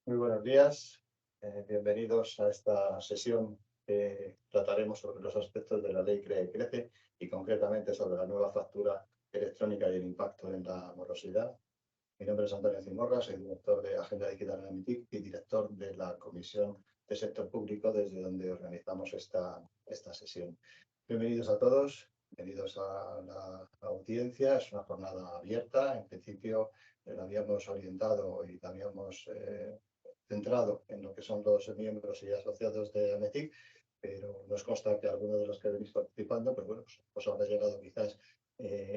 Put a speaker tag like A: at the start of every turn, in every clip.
A: Muy buenos días, bienvenidos a esta sesión que trataremos sobre los aspectos de la ley CREA y CRECE y concretamente sobre la nueva factura electrónica y el impacto en la morosidad. Mi nombre es Antonio Zimorra, soy director de Agenda Digital en AMITIC y director de la Comisión de Sector Público desde donde organizamos esta sesión. Bienvenidos a todos, bienvenidos a la audiencia. Es una jornada abierta, en principio la habíamos orientado y la habíamos centrado en lo que son los miembros y asociados de AMETIC, pero nos consta que algunos de los que venís participando, pues bueno, os habrá llegado quizás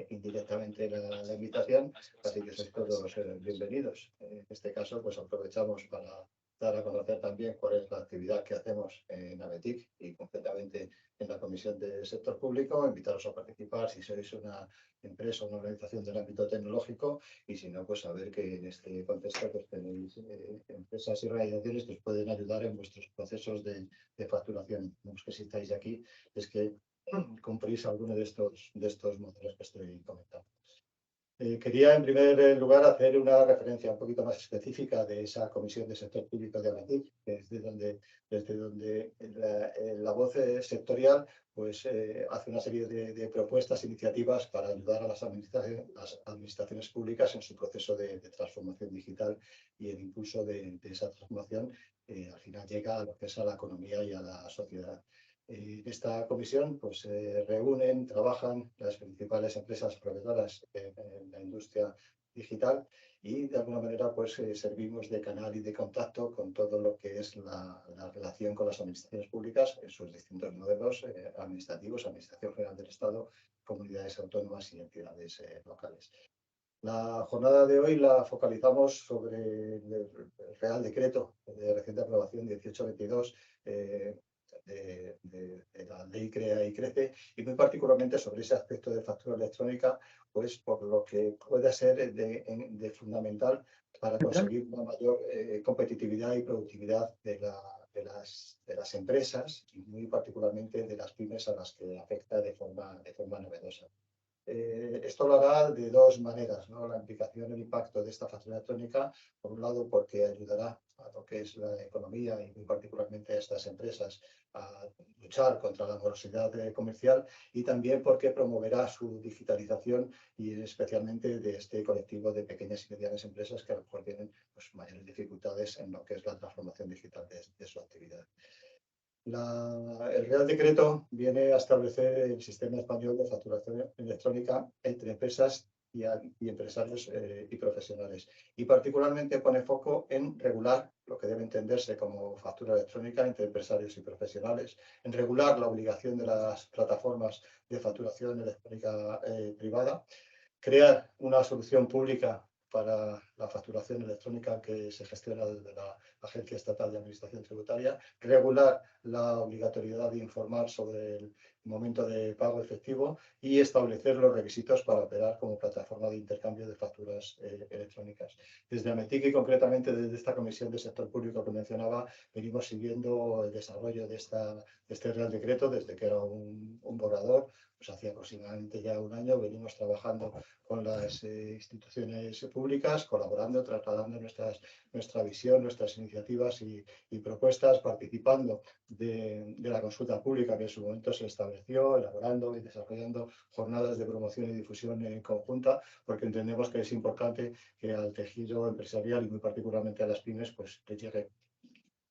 A: indirectamente la invitación, así que sois todos bienvenidos. En este caso, pues aprovechamos para dar a conocer también cuál es la actividad que hacemos en AMETIC y concretamente en la Comisión de Sector Público, invitaros a participar si sois una empresa o una organización del ámbito tecnológico y si no, pues saber que en este contexto pues tenéis empresas y organizaciones que os pueden ayudar en vuestros procesos de facturación. No es que si estáis aquí, es que cumplís alguno de estos modelos que estoy comentando. Quería, en primer lugar, hacer una referencia un poquito más específica de esa Comisión de Sector Público de AMETIC, que es desde donde la voz sectorial pues, hace una serie de propuestas, iniciativas para ayudar a las administraciones públicas en su proceso de transformación digital y el impulso de esa transformación al final llega a lo que es a la economía y a la sociedad. En esta comisión pues, se reúnen, trabajan las principales empresas proveedoras en la industria digital y de alguna manera pues, servimos de canal y de contacto con todo lo que es la relación con las administraciones públicas en sus distintos modelos administrativos, Administración General del Estado, comunidades autónomas y entidades locales. La jornada de hoy la focalizamos sobre el Real Decreto de reciente aprobación 1822 de la ley CREA y CRECE y muy particularmente sobre ese aspecto de factura electrónica, pues por lo que puede ser de fundamental para conseguir una mayor competitividad y productividad de las empresas y muy particularmente de las pymes a las que afecta de forma novedosa. Esto lo hará de dos maneras, ¿no? La implicación, el impacto de esta factura electrónica, por un lado, porque ayudará a lo que es la economía y muy particularmente a estas empresas a luchar contra la morosidad comercial y también porque promoverá su digitalización y especialmente de este colectivo de pequeñas y medianas empresas que a lo mejor tienen pues, mayores dificultades en lo que es la transformación digital de su actividad. El Real Decreto viene a establecer el sistema español de facturación electrónica entre empresas y empresarios y profesionales. Y particularmente pone foco en regular lo que debe entenderse como factura electrónica entre empresarios y profesionales, en regular la obligación de las plataformas de facturación electrónica privada, crear una solución pública para la facturación electrónica que se gestiona desde la Agencia Estatal de Administración Tributaria, regular la obligatoriedad de informar sobre el momento de pago efectivo y establecer los requisitos para operar como plataforma de intercambio de facturas electrónicas. Desde AMETIC y concretamente desde esta Comisión de Sector Público que mencionaba, venimos siguiendo el desarrollo de este Real Decreto desde que era un borrador, pues hacía aproximadamente ya un año venimos trabajando con las instituciones públicas, colaborando, trasladando nuestra visión, nuestras iniciativas y propuestas, participando de la consulta pública que en su momento se estableció, elaborando y desarrollando jornadas de promoción y difusión en conjunta, porque entendemos que es importante que al tejido empresarial y muy particularmente a las pymes, pues les llegue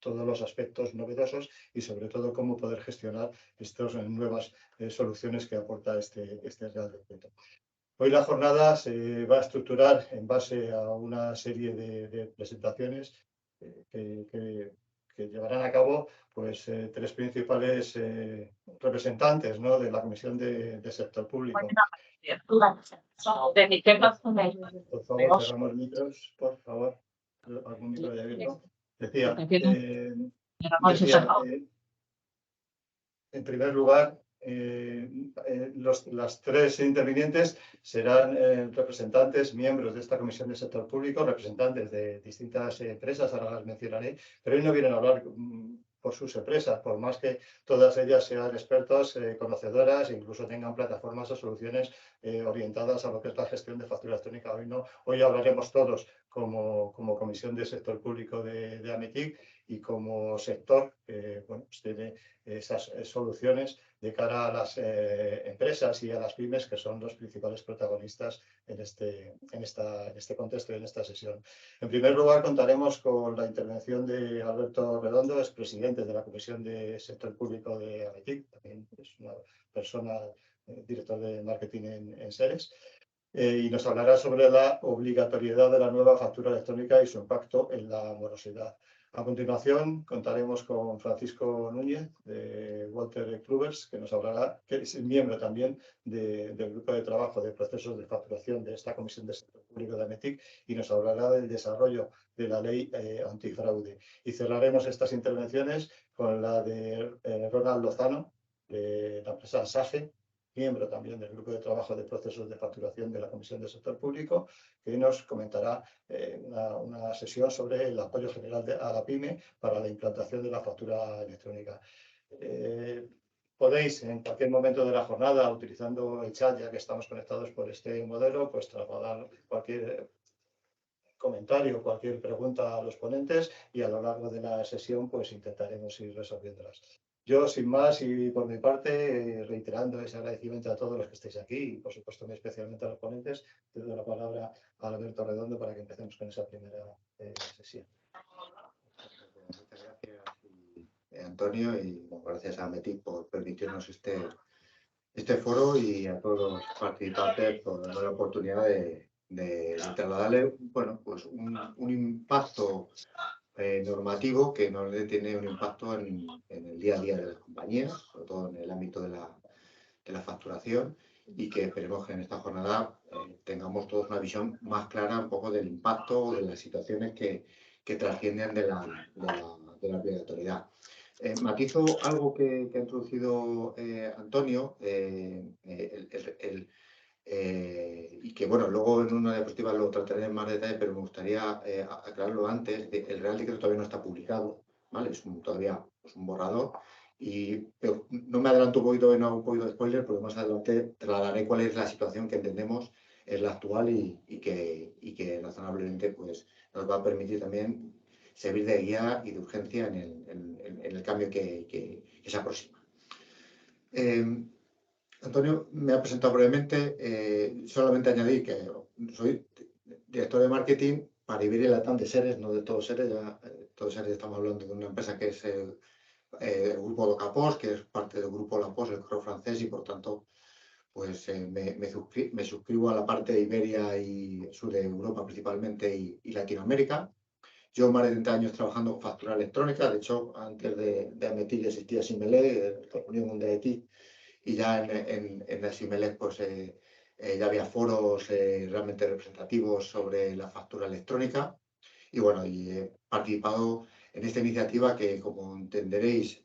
A: todos los aspectos novedosos y sobre todo cómo poder gestionar estas nuevas soluciones que aporta este Real Decreto. Hoy la jornada se va a estructurar en base a una serie de presentaciones que llevarán a cabo pues, tres principales representantes, ¿no? De la Comisión de Sector Público. Por favor, cerramos micros, por favor. ¿Algún micro de abierto? Decía, en primer lugar, las tres intervinientes serán representantes, miembros de esta Comisión de Sector Público, representantes de distintas empresas, ahora las mencionaré, pero hoy no vienen a hablar por sus empresas, por más que todas ellas sean expertos, conocedoras, e incluso tengan plataformas o soluciones orientadas a lo que es la gestión de factura electrónica. Hoy no, hoy hablaremos todos como Comisión de Sector Público de AMETIC y como sector bueno, pues tiene esas soluciones de cara a las empresas y a las pymes, que son los principales protagonistas en este contexto y en esta sesión. En primer lugar, contaremos con la intervención de Alberto Redondo, expresidente de la Comisión de Sector Público de AMETIC, también es una persona, director de marketing en SERES, y nos hablará sobre la obligatoriedad de la nueva factura electrónica y su impacto en la morosidad. A continuación, contaremos con Francisco Núñez, de Walter Kluivers, que nos hablará, que es miembro también del grupo de trabajo de procesos de facturación de esta Comisión de Sector Público de AMETIC, y nos hablará del desarrollo de la ley antifraude. Y cerraremos estas intervenciones con la de Ronald Lozano, de la empresa SAGE, miembro también del grupo de trabajo de procesos de facturación de la Comisión de Sector Público, que nos comentará una sesión sobre el apoyo general a la PYME para la implantación de la factura electrónica. Podéis en cualquier momento de la jornada, utilizando el chat, ya que estamos conectados por este modelo, pues trasladar cualquier comentario, cualquier pregunta a los ponentes, y a lo largo de la sesión pues intentaremos ir resolviéndolas. Yo, sin más, y por mi parte, reiterando ese agradecimiento a todos los que estáis aquí y, por supuesto, muy especialmente a los ponentes, te doy la palabra a Alberto Redondo para que empecemos con esa primera sesión.
B: Muchas gracias, Antonio, y bueno, gracias a AMETIC por permitirnos este foro, y a todos los participantes por darnos la oportunidad de trasladarle bueno, pues un impacto normativo que no le tiene un impacto en el día a día de las compañías, sobre todo en el ámbito de la facturación, y que esperemos que en esta jornada tengamos todos una visión más clara un poco del impacto, de las situaciones que trascienden de la obligatoriedad. Matizo algo que ha introducido Antonio, y que bueno, luego en una diapositiva lo trataré en más detalle, pero me gustaría aclararlo antes. El Real Decreto todavía no está publicado, ¿vale? Todavía es un borrador, pero no me adelanto un poquito, no hago un poquito de spoiler, porque más adelante trasladaré cuál es la situación que entendemos es la actual, y que razonablemente pues, nos va a permitir también servir de guía y de urgencia en el cambio que se aproxima. Antonio me ha presentado brevemente, solamente añadir que soy director de marketing para Iberia y Latam de SERES, no de Todo SERES. Todo SERES estamos hablando de una empresa que es el grupo Docapos, que es parte del grupo Lapos, el correo francés, y por tanto pues me suscribo a la parte de Iberia y sur de Europa principalmente, y Latinoamérica. Yo más de 30 años trabajando con factura electrónica. De hecho, antes de AMETIC existía Simele, la Unión Mundial de TIC, y ya en la Simelec pues, ya había foros realmente representativos sobre la factura electrónica. Y bueno, y he participado en esta iniciativa que, como entenderéis,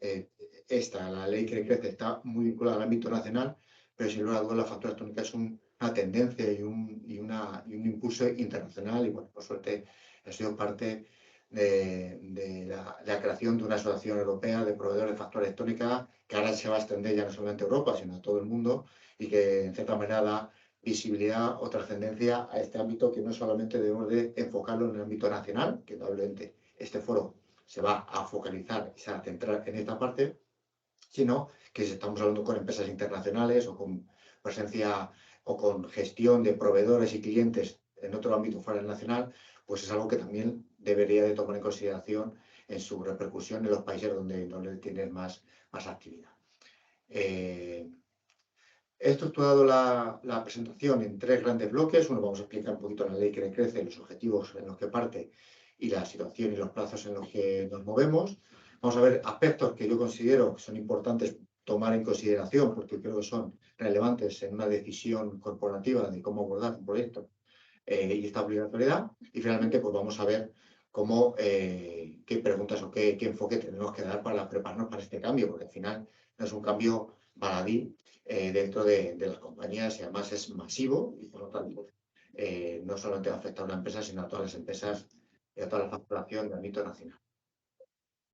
B: la ley que crece, está muy vinculada al ámbito nacional, pero sin lugar a dudas la factura electrónica es una tendencia y un impulso internacional. Y bueno, por suerte he sido parte de la creación de una asociación europea de proveedores de factura electrónica, que ahora se va a extender ya no solamente a Europa, sino a todo el mundo, y que en cierta manera da visibilidad o trascendencia a este ámbito, que no solamente debemos de enfocarlo en el ámbito nacional, que probablemente este foro se va a focalizar y se va a centrar en esta parte, sino que si estamos hablando con empresas internacionales o con presencia o con gestión de proveedores y clientes en otro ámbito fuera del nacional, pues es algo que también debería de tomar en consideración en su repercusión en los países donde tienen más actividad. He estructurado la presentación en 3 grandes bloques. Uno, vamos a explicar un poquito la ley que crece, los objetivos en los que parte y la situación y los plazos en los que nos movemos. Vamos a ver aspectos que yo considero que son importantes tomar en consideración, porque creo que son relevantes en una decisión corporativa de cómo abordar un proyecto y esta obligatoriedad. Y finalmente pues vamos a ver qué preguntas o qué enfoque tenemos que dar para prepararnos para este cambio, porque al final no es un cambio baladí dentro de las compañías, y además es masivo, y por lo tanto no solamente va a afectar a una empresa, sino a todas las empresas y a toda la facturación de ámbito nacional.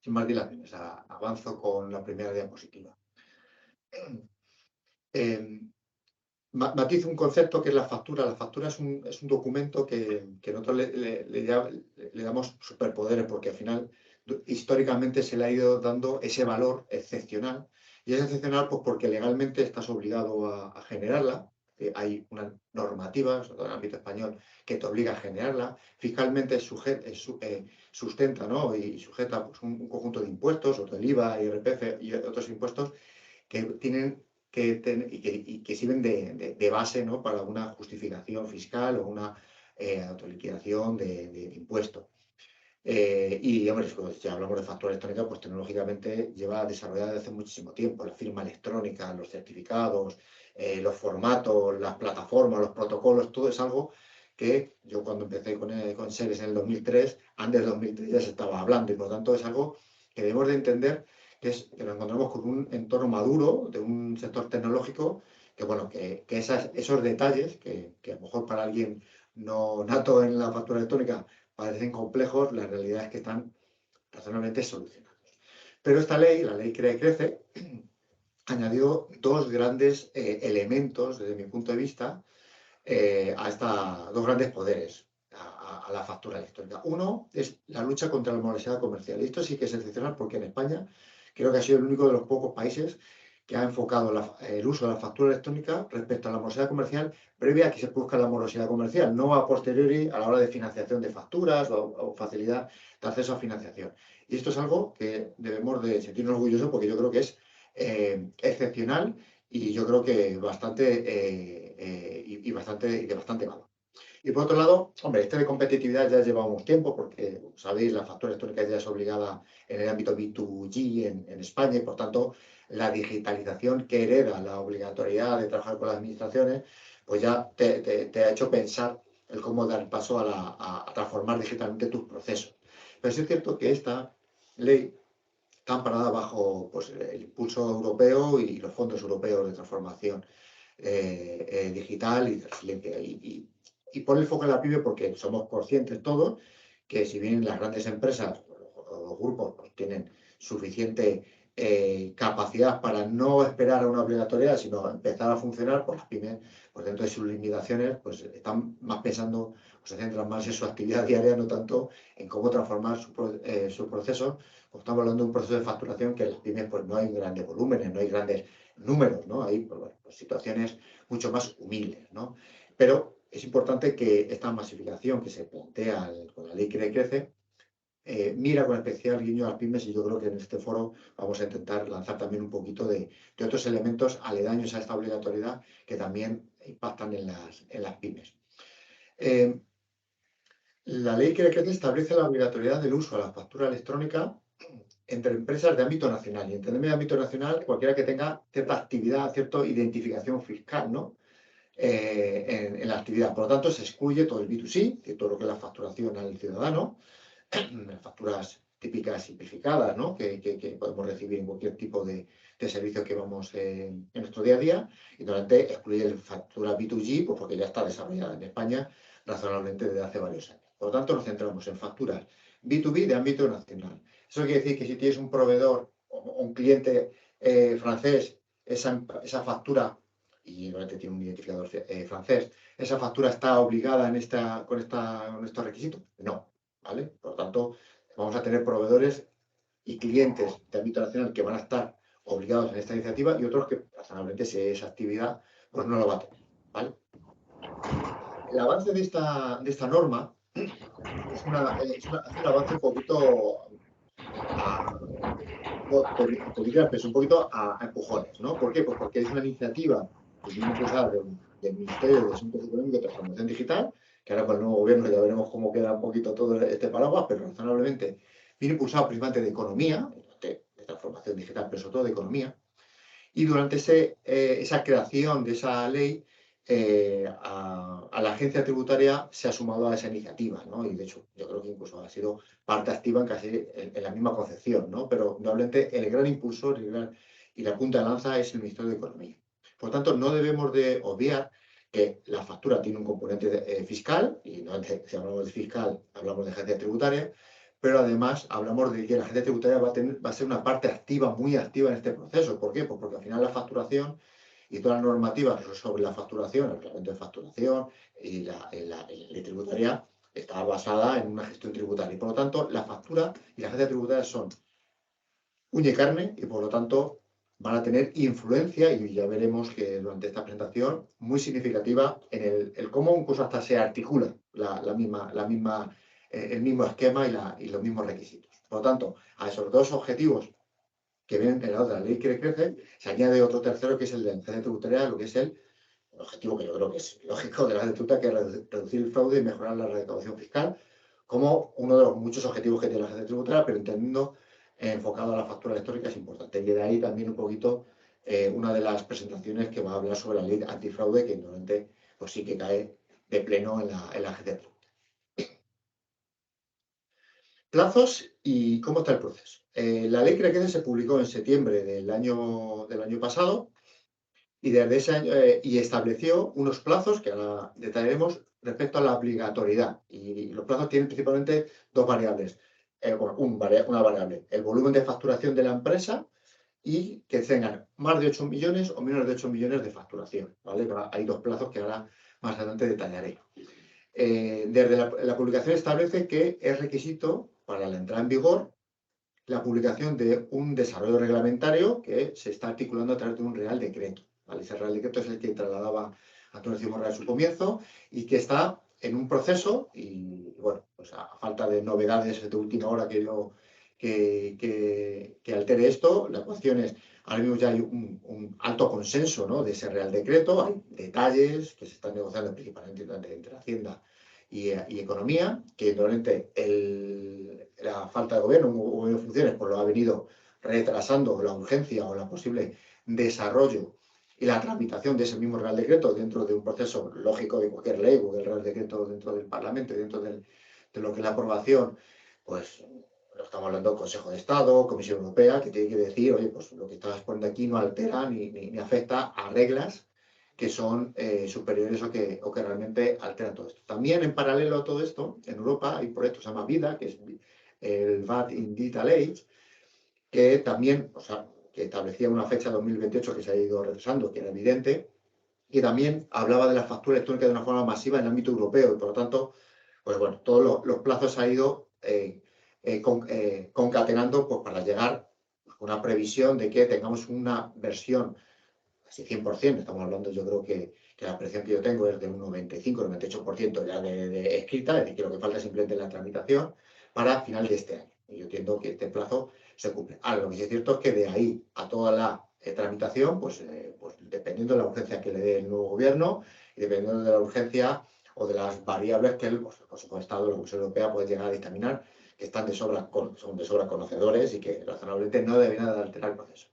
B: Sin más dilaciones, avanzo con la primera diapositiva. matizo un concepto que es la factura. La factura es un documento que nosotros le damos superpoderes, porque al final históricamente se le ha ido dando ese valor excepcional. Y es excepcional pues, porque legalmente estás obligado a generarla. Hay una normativa, sobre todo en el ámbito español, que te obliga a generarla. Fiscalmente sustenta, ¿no? Y sujeta pues, un conjunto de impuestos, sobre todo el IVA, IRPF y otros impuestos que tienen y que sirven de base, ¿no? Para una justificación fiscal o una autoliquidación de impuestos. Y, hombre, pues, si hablamos de factura electrónica, pues tecnológicamente lleva desarrollada desde hace muchísimo tiempo. La firma electrónica, los certificados, los formatos, las plataformas, los protocolos, todo es algo que yo cuando empecé con Seres en el 2003, antes del 2003 ya se estaba hablando, y por lo tanto es algo que debemos de entender que nos encontramos con un entorno maduro de un sector tecnológico que, bueno, que esos detalles que a lo mejor para alguien no nato en la factura electrónica parecen complejos, la realidad es que están razonablemente solucionados. Pero esta ley, la ley Crea y Crece, añadió dos grandes elementos, desde mi punto de vista, dos grandes poderes a la factura electrónica. Uno es la lucha contra la morosidad comercial. Y esto sí que es excepcional porque en España creo que ha sido el único de los pocos países que ha enfocado el uso de la factura electrónica respecto a la morosidad comercial previa a que se produzca la morosidad comercial, no a posteriori a la hora de financiación de facturas o facilidad de acceso a financiación. Y esto es algo que debemos de sentirnos orgullosos porque yo creo que es excepcional y yo creo que bastante y de bastante valor. Y por otro lado, hombre, este de competitividad ya llevamos tiempo porque, sabéis, la factura electrónica ya es obligada en el ámbito B2G en España y, por tanto, la digitalización que hereda la obligatoriedad de trabajar con las administraciones, pues ya te ha hecho pensar el cómo dar paso a transformar digitalmente tus procesos. Pero sí es cierto que esta ley está amparada bajo pues, el impulso europeo y los fondos europeos de transformación digital y de resiliencia. Y pone el foco en la pyme porque somos conscientes todos que si bien las grandes empresas o los grupos pues, tienen suficiente capacidad para no esperar a una obligatoriedad, sino empezar a funcionar, pues las pymes, pues dentro de sus limitaciones, pues están más pensando, pues se centran más en su actividad diaria, no tanto en cómo transformar sus procesos. Pues estamos hablando de un proceso de facturación que en las pymes pues no hay grandes volúmenes, no hay grandes números, ¿no? Hay pues, bueno, pues situaciones mucho más humildes, ¿no? Pero es importante que esta masificación que se plantea con la ley Crea y Crece mira con especial guiño a las pymes y yo creo que en este foro vamos a intentar lanzar también un poquito de otros elementos aledaños a esta obligatoriedad que también impactan en las pymes. La ley Crea y Crece establece la obligatoriedad del uso de la factura electrónica entre empresas de ámbito nacional. Y entendemos de ámbito nacional cualquiera que tenga cierta actividad, cierta identificación fiscal, ¿no? En la actividad. Por lo tanto, se excluye todo el B2C, que todo lo que es la facturación al ciudadano, las facturas típicas simplificadas, ¿no? que podemos recibir en cualquier tipo de servicio que vamos en nuestro día a día. Y normalmente excluye la factura B2G, pues porque ya está desarrollada en España razonablemente desde hace varios años. Por lo tanto, nos centramos en facturas B2B de ámbito nacional. Eso quiere decir que si tienes un proveedor o un cliente francés, esa factura, y normalmente tiene un identificador francés, ¿esa factura está obligada con estos requisitos? No, ¿vale? Por lo tanto, vamos a tener proveedores y clientes de ámbito nacional que van a estar obligados en esta iniciativa y otros que, razonablemente, si esa actividad, pues no lo va a tener, ¿vale? El avance de esta norma es un avance un poquito un poquito a empujones, ¿no? ¿Por qué? Pues porque es una iniciativa que viene impulsada del Ministerio de Asuntos Económicos y Transformación Digital, que ahora con el nuevo gobierno ya veremos cómo queda un poquito todo este paraguas, pero razonablemente viene impulsado principalmente de economía, de transformación digital, pero sobre todo de economía. Y durante esa creación de esa ley, a la agencia tributaria se ha sumado a esa iniciativa, ¿no? Y de hecho, yo creo que incluso ha sido parte activa en casi en la misma concepción, ¿no? Pero probablemente el gran impulsor y la punta de lanza es el Ministerio de Economía. Por tanto, no debemos de obviar que la factura tiene un componente fiscal, y no, si hablamos de fiscal, hablamos de agencia tributaria, pero además hablamos de que la agencia tributaria va a ser una parte activa, muy activa en este proceso. ¿Por qué? Pues porque al final la facturación y todas las normativas sobre la facturación, el reglamento de facturación y la ley tributaria está basada en una gestión tributaria. Y por lo tanto, la factura y la agencia tributaria son uña y carne y por lo tanto van a tener influencia, y ya veremos que durante esta presentación, muy significativa en el cómo incluso hasta se articula el mismo esquema y los mismos requisitos. Por lo tanto, a esos dos objetivos que vienen en la otra ley que crece, se añade otro tercero que es el de la agencia tributaria, lo que es el objetivo que yo creo que es lógico de la agencia tributaria, que es reducir el fraude y mejorar la recaudación fiscal, como uno de los muchos objetivos que tiene la agencia tributaria, pero entendiendo enfocado a la factura electrónica es importante. Y de ahí también un poquito una de las presentaciones que va a hablar sobre la ley antifraude, que normalmente pues sí que cae de pleno en la agencia tributaria. Plazos y cómo está el proceso. La ley CRECEDE se publicó en septiembre del año pasado y desde ese año y estableció unos plazos que ahora detallaremos respecto a la obligatoriedad. Y los plazos tienen principalmente dos variables. Una variable, el volumen de facturación de la empresa y que tengan más de 8 millones o menos de 8 millones de facturación. ¿Vale? Hay dos plazos que ahora más adelante detallaré. Desde la publicación establece que es requisito para la entrada en vigor la publicación de un desarrollo reglamentario que se está articulando a través de un Real Decreto. ¿Vale? Ese Real Decreto es el que trasladaba Antonio Cimorra en su comienzo y que está en un proceso y, bueno, pues a falta de novedades de última hora que altere esto, la cuestión es, ahora mismo ya hay un alto consenso, ¿no?, de ese Real Decreto, hay detalles que se están negociando principalmente entre Hacienda y Economía, que normalmente la falta de gobierno o de funciones pues lo ha venido retrasando la urgencia o la posible desarrollo y la tramitación de ese mismo Real Decreto dentro de un proceso lógico de cualquier ley o del Real Decreto dentro del Parlamento y dentro de lo que es la aprobación, pues estamos hablando del Consejo de Estado, Comisión Europea, que tiene que decir, oye, pues lo que estás poniendo aquí no altera ni afecta a reglas que son superiores o que realmente alteran todo esto. También en paralelo a todo esto, en Europa hay un proyecto que se llama VIDA, que es el VAT in Digital Age, que también, o sea, que establecía una fecha 2028 que se ha ido retrasando, que era evidente, y también hablaba de la factura electrónica de una forma masiva en el ámbito europeo, y por lo tanto, pues bueno, todos los plazos se han ido concatenando pues, para llegar a una previsión de que tengamos una versión casi 100%, estamos hablando, yo creo que la previsión que yo tengo es de un 95-98% ya de escrita, es decir, que lo que falta es simplemente la tramitación para final de este año. Y yo entiendo que este plazo se cumple. Ahora, lo que sí es cierto es que de ahí a toda la tramitación, pues dependiendo de la urgencia que le dé el nuevo gobierno y dependiendo de la urgencia o de las variables que el Consejo de Estado o la Comisión Europea puede llegar a dictaminar, que están son de sobra conocedores y que razonablemente no deberían de alterar el proceso.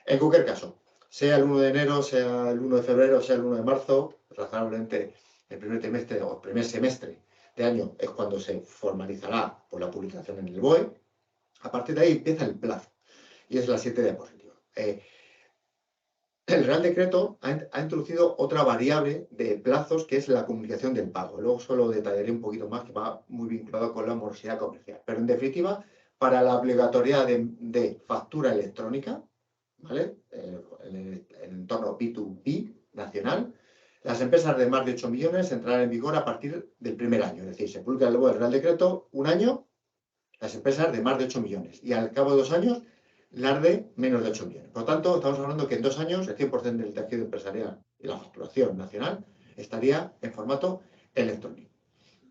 B: En cualquier caso, sea el 1 de enero, sea el 1 de febrero, sea el 1 de marzo, razonablemente el primer trimestre o el primer semestre de año es cuando se formalizará por la publicación en el BOE. A partir de ahí empieza el plazo y es la 7 diapositiva. El Real Decreto ha introducido otra variable de plazos que es la comunicación del pago. Luego solo detallaré un poquito más que va muy vinculado con la morosidad comercial. Pero en definitiva, para la obligatoriedad de factura electrónica, ¿vale? En el entorno B2B nacional, las empresas de más de 8 millones entrarán en vigor a partir del primer año. Es decir, se publica luego el Real Decreto un año, las empresas de más de 8 millones. Y al cabo de 2 años, las de menos de 8 millones. Por lo tanto, estamos hablando que en 2 años el 100% del tejido empresarial y la facturación nacional estaría en formato electrónico.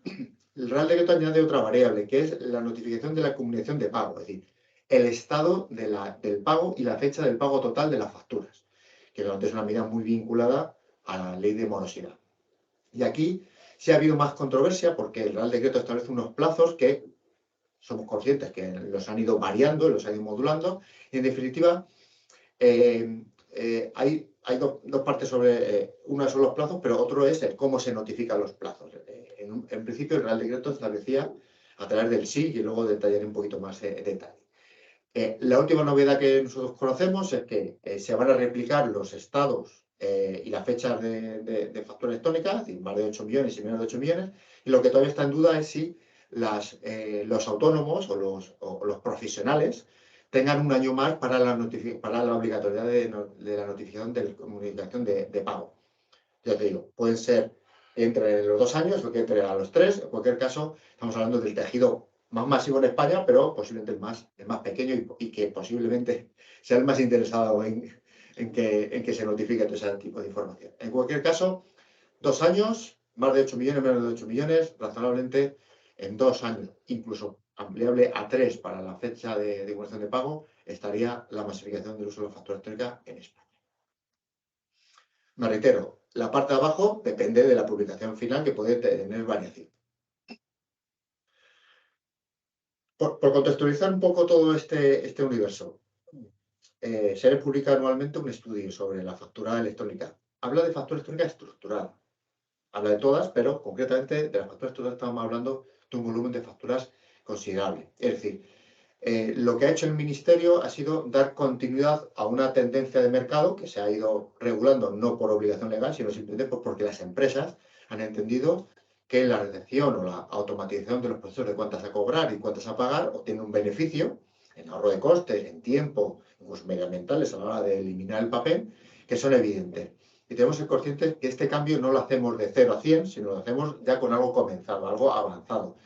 B: El Real Decreto añade otra variable, que es la notificación de la comunicación de pago, es decir, el estado del pago y la fecha del pago total de las facturas, que normalmente es una medida muy vinculada a la ley de morosidad. Y aquí sí ha habido más controversia porque el Real Decreto establece unos plazos que somos conscientes que los han ido variando, los han ido modulando, y en definitiva hay dos partes sobre, una son los plazos, pero otro es el cómo se notifican los plazos. En principio el Real Decreto establecía a través del sí y luego detallaré un poquito más detalle. La última novedad que nosotros conocemos es que se van a replicar los estados y las fechas de factura electrónica, es decir, más de 8 millones y menos de 8 millones, y lo que todavía está en duda es si los autónomos o los profesionales tengan un año más para la obligatoriedad de la notificación de comunicación de pago. Ya te digo, pueden ser entre los 2 años o que entre a los 3. En cualquier caso, estamos hablando del tejido más masivo en España, pero posiblemente el más pequeño y que posiblemente sea el más interesado en que se notifique todo ese tipo de información. En cualquier caso, 2 años, más de 8 millones, menos de 8 millones, razonablemente en 2 años, incluso ampliable a 3 para la fecha de divulgación de pago, estaría la masificación del uso de la factura electrónica en España. Me reitero, la parte de abajo depende de la publicación final, que puede tener variación. Por contextualizar un poco todo este universo, SERES publica anualmente un estudio sobre la factura electrónica. Habla de factura electrónica estructurada. Habla de todas, pero concretamente de la factura estructurada estamos hablando de un volumen de facturas considerable. Es decir, lo que ha hecho el Ministerio ha sido dar continuidad a una tendencia de mercado que se ha ido regulando no por obligación legal, sino simplemente porque las empresas han entendido que la recepción o la automatización de los procesos de cuentas a cobrar y cuentas a pagar obtiene un beneficio en ahorro de costes, en tiempo, incluso medioambientales a la hora de eliminar el papel, que son evidentes. Y tenemos que ser conscientes que este cambio no lo hacemos de 0 a 100, sino lo hacemos ya con algo comenzado, algo avanzado.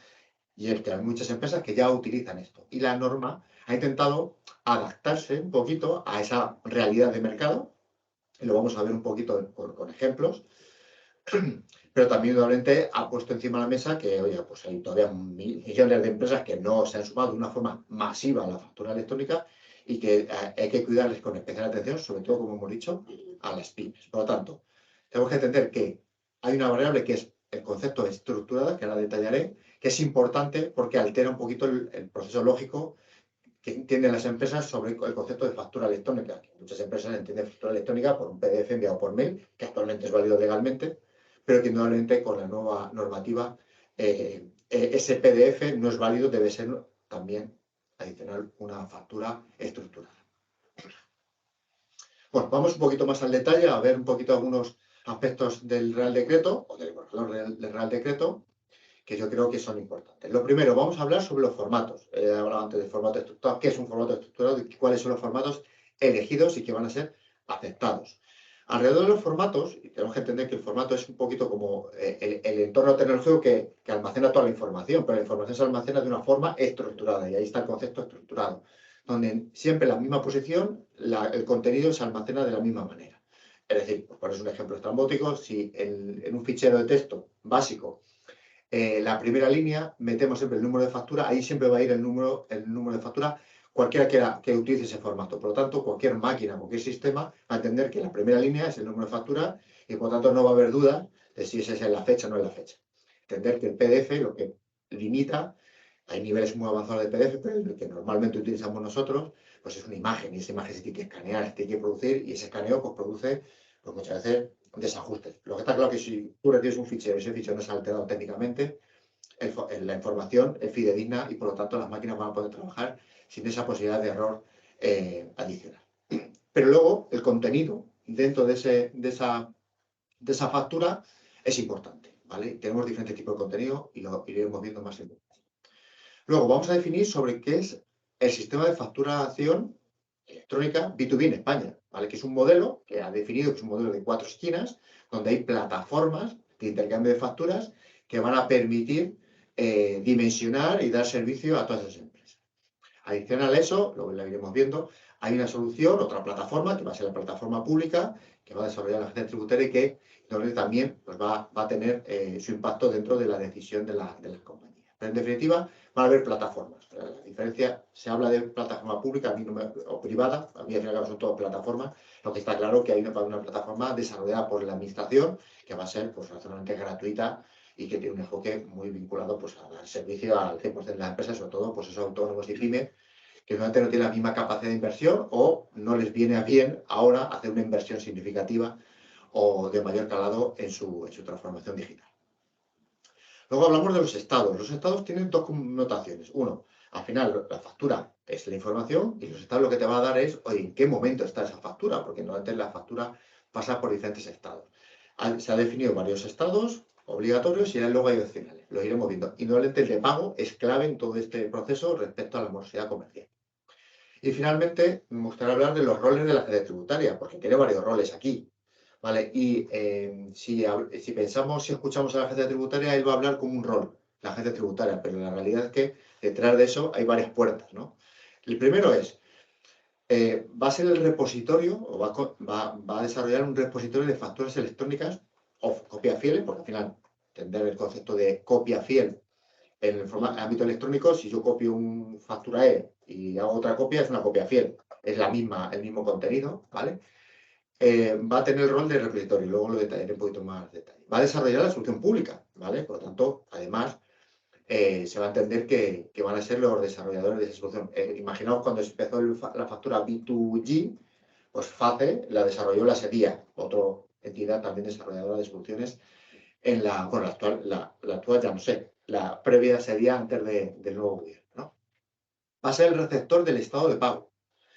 B: Y es que hay muchas empresas que ya utilizan esto. Y la norma ha intentado adaptarse un poquito a esa realidad de mercado. Y lo vamos a ver un poquito con ejemplos. Pero también, obviamente, ha puesto encima de la mesa que, oye, pues hay todavía millones de empresas que no se han sumado de una forma masiva a la factura electrónica y que hay que cuidarles con especial atención, sobre todo, como hemos dicho, a las pymes. Por lo tanto, tenemos que entender que hay una variable que es el concepto de estructurada, que ahora detallaré, que es importante porque altera un poquito el proceso lógico que entienden las empresas sobre el concepto de factura electrónica. Muchas empresas entienden factura electrónica por un PDF enviado por mail, que actualmente es válido legalmente, pero que indudablemente con la nueva normativa ese PDF no es válido, debe ser también adicional una factura estructurada. Bueno, vamos un poquito más al detalle, a ver un poquito algunos aspectos del Real Decreto, o del borrador del Real Decreto, que yo creo que son importantes. Lo primero, vamos a hablar sobre los formatos. He hablado antes del formato estructurado, qué es un formato estructurado y cuáles son los formatos elegidos y que van a ser aceptados. Alrededor de los formatos, y tenemos que entender que el formato es un poquito como el entorno tecnológico que almacena toda la información, pero la información se almacena de una forma estructurada, y ahí está el concepto estructurado, donde siempre en la misma posición el contenido se almacena de la misma manera. Es decir, por poner un ejemplo estrambótico, si en un fichero de texto básico la primera línea, metemos siempre el número de factura, ahí siempre va a ir el número de factura, cualquiera que utilice ese formato. Por lo tanto, cualquier máquina, cualquier sistema va a entender que la primera línea es el número de factura y por lo tanto no va a haber duda de si esa es la fecha o no es la fecha. Entender que el PDF lo que limita, hay niveles muy avanzados de PDF, pero el que normalmente utilizamos nosotros, pues es una imagen, y esa imagen se tiene que escanear, se tiene que producir, y ese escaneo pues produce pues muchas veces desajustes. Lo que está claro es que si tú recibes un fichero y ese fichero no es alterado técnicamente, la información es fidedigna y por lo tanto las máquinas van a poder trabajar sin esa posibilidad de error adicional. Pero luego el contenido dentro de esa factura es importante, ¿vale? Tenemos diferentes tipos de contenido y lo iremos viendo más en detalle. Luego vamos a definir sobre qué es el sistema de facturación electrónica B2B en España, ¿vale? Que es un modelo que ha definido que es un modelo de 4 esquinas, donde hay plataformas de intercambio de facturas que van a permitir dimensionar y dar servicio a todas esas empresas. Adicional a eso, lo iremos viendo, hay una solución, otra plataforma, que va a ser la plataforma pública, que va a desarrollar la agencia tributaria y que donde también pues, va a tener su impacto dentro de la decisión de las compañías. Pero en definitiva, van a haber plataformas. La diferencia, se habla de plataforma pública o privada, a mí al final son todas plataformas, lo que está claro que hay una plataforma desarrollada por la administración que va a ser pues, razonablemente gratuita y que tiene un enfoque muy vinculado pues, a dar servicio al 100% de las empresas, sobre todo pues, esos autónomos y pymes, que normalmente no tienen la misma capacidad de inversión o no les viene a bien ahora hacer una inversión significativa o de mayor calado en su transformación digital. Luego hablamos de los estados. Los estados tienen dos connotaciones. Uno, al final la factura es la información y los estados lo que te va a dar es, oye, ¿en qué momento está esa factura? Porque normalmente la factura pasa por diferentes estados. Se han definido varios estados obligatorios y luego hay opcionales. Lo iremos viendo. Y normalmente el de pago es clave en todo este proceso respecto a la morosidad comercial. Y finalmente, me gustaría hablar de los roles de la agencia tributaria, porque tiene varios roles aquí, ¿vale? Y si pensamos, si escuchamos a la agencia tributaria, él va a hablar como un rol, la agencia tributaria, pero la realidad es que detrás de eso hay varias puertas, ¿no? El primero es, va a ser el repositorio, o va a desarrollar un repositorio de facturas electrónicas o copia fieles, porque al final, entender el concepto de copia fiel en el ámbito electrónico, si yo copio un factura E y hago otra copia, es una copia fiel. Es el mismo contenido, ¿vale? Va a tener el rol de repositorio, luego lo detallaré un poquito más detalle. Va a desarrollar la solución pública, ¿vale? Por lo tanto, además, se va a entender que van a ser los desarrolladores de esa solución. Imaginaos cuando se empezó la factura B2G, pues FACE la desarrolló la SEDIA, otra entidad también desarrolladora de soluciones en bueno, la actual ya no sé, la previa sería antes del nuevo gobierno, ¿no? Va a ser el receptor del estado de pago.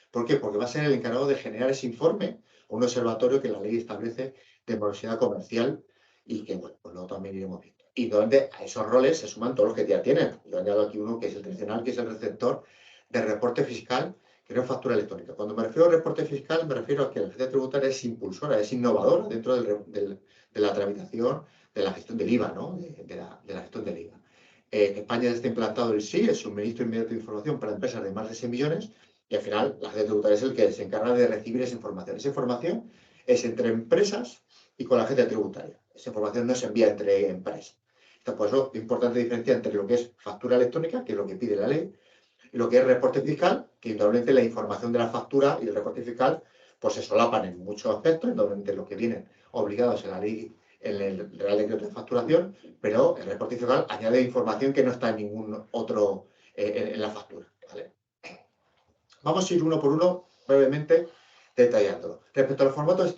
B: ¿Por qué? Porque va a ser el encargado de generar ese informe, un observatorio que la ley establece de morosidad comercial y que, bueno, pues luego también iremos viendo. Y donde a esos roles se suman todos los que ya tienen. Yo añado aquí uno que es el tradicional, que es el receptor de reporte fiscal, que no es factura electrónica. Cuando me refiero a reporte fiscal, me refiero a que la agencia tributaria es impulsora, es innovadora dentro de la tramitación de la gestión del IVA, ¿no? De la gestión del IVA. En España ya está implantado el SI, el suministro inmediato de información para empresas de más de 6 millones, y al final la agencia tributaria es el que se encarga de recibir esa información. Esa información es entre empresas y con la agencia tributaria. Esa información no se envía entre empresas. Por eso es importante diferenciar entre lo que es factura electrónica, que es lo que pide la ley, y lo que es reporte fiscal, que indudablemente la información de la factura y el reporte fiscal pues se solapan en muchos aspectos, indudablemente lo que vienen obligados en la ley, en el Real Decreto de Facturación, pero el reporte fiscal añade información que no está en ningún otro en la factura. ¿Vale? Vamos a ir uno por uno brevemente detallándolo. Respecto a los formatos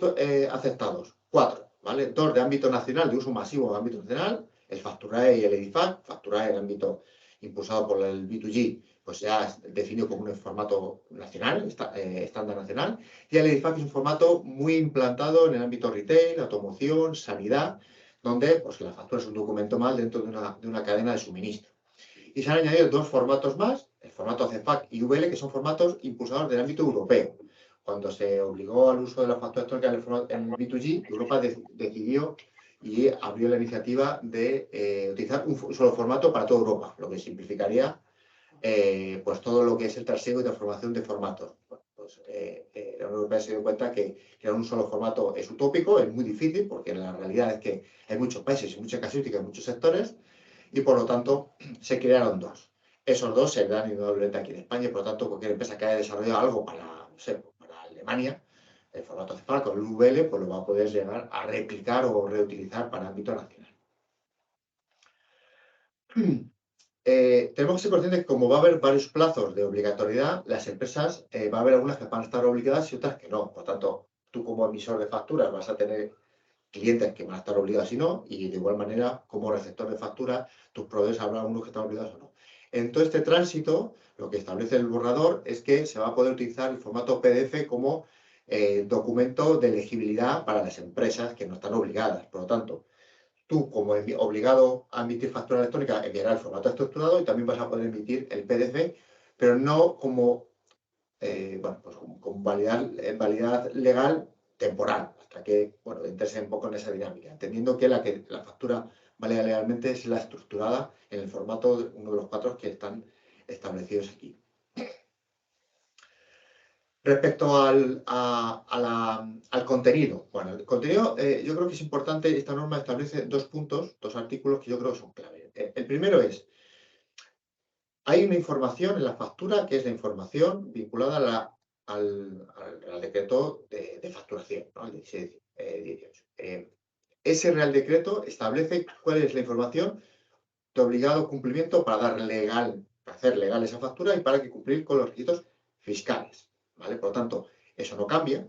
B: aceptados, 4, ¿vale? 2 de ámbito nacional, de uso masivo de ámbito nacional, el Facturae y el EDIFAC. Facturae en ámbito impulsado por el B2G, pues ya es definido como un formato nacional, estándar nacional, y el EDIFAC es un formato muy implantado en el ámbito retail, automoción, sanidad, donde pues, la factura es un documento más dentro de una cadena de suministro. Y se han añadido 2 formatos más, el formato CEFAC y VL, que son formatos impulsados del ámbito europeo. Cuando se obligó al uso de la factura electrónica en el B2G, Europa decidió y abrió la iniciativa de utilizar un solo formato para toda Europa, lo que simplificaría pues todo lo que es el trasiego y transformación de formatos. Pues, la Unión Europea se dio cuenta que crear un solo formato es utópico, es muy difícil, porque la realidad es que hay muchos países y muchas casuísticas, muchos sectores, y por lo tanto se crearon 2. Esos 2 se dan indudablemente aquí en España y por lo tanto cualquier empresa que haya desarrollado algo para, no sé, para Alemania, el formato CEPAL o el VL, pues lo va a poder llegar a replicar o reutilizar para ámbito nacional. Tenemos que ser conscientes que como va a haber varios plazos de obligatoriedad, las empresas, va a haber algunas que van a estar obligadas y otras que no. Por tanto, tú como emisor de facturas vas a tener clientes que van a estar obligados y no, y de igual manera, como receptor de factura, tus proveedores habrá unos que están obligados o no. En todo este tránsito, lo que establece el borrador es que se va a poder utilizar el formato PDF como documento de elegibilidad para las empresas que no están obligadas. Por lo tanto, tú, como obligado a emitir factura electrónica, enviarás el formato estructurado y también vas a poder emitir el PDF, pero no como, bueno, pues con validad legal temporal, hasta que, bueno, entres un poco en esa dinámica, entendiendo que la factura válida legalmente es la estructurada en el formato de uno de los 4 que están establecidos aquí. Respecto al contenido. Bueno, el contenido, yo creo que es importante, esta norma establece 2 puntos, 2 artículos que yo creo que son clave. El primero es, hay una información en la factura que es la información vinculada al decreto de facturación, ¿no? El 1618. Ese Real Decreto establece cuál es la información de obligado cumplimiento para hacer legal esa factura y para que cumplir con los requisitos fiscales. ¿Vale? Por lo tanto, eso no cambia,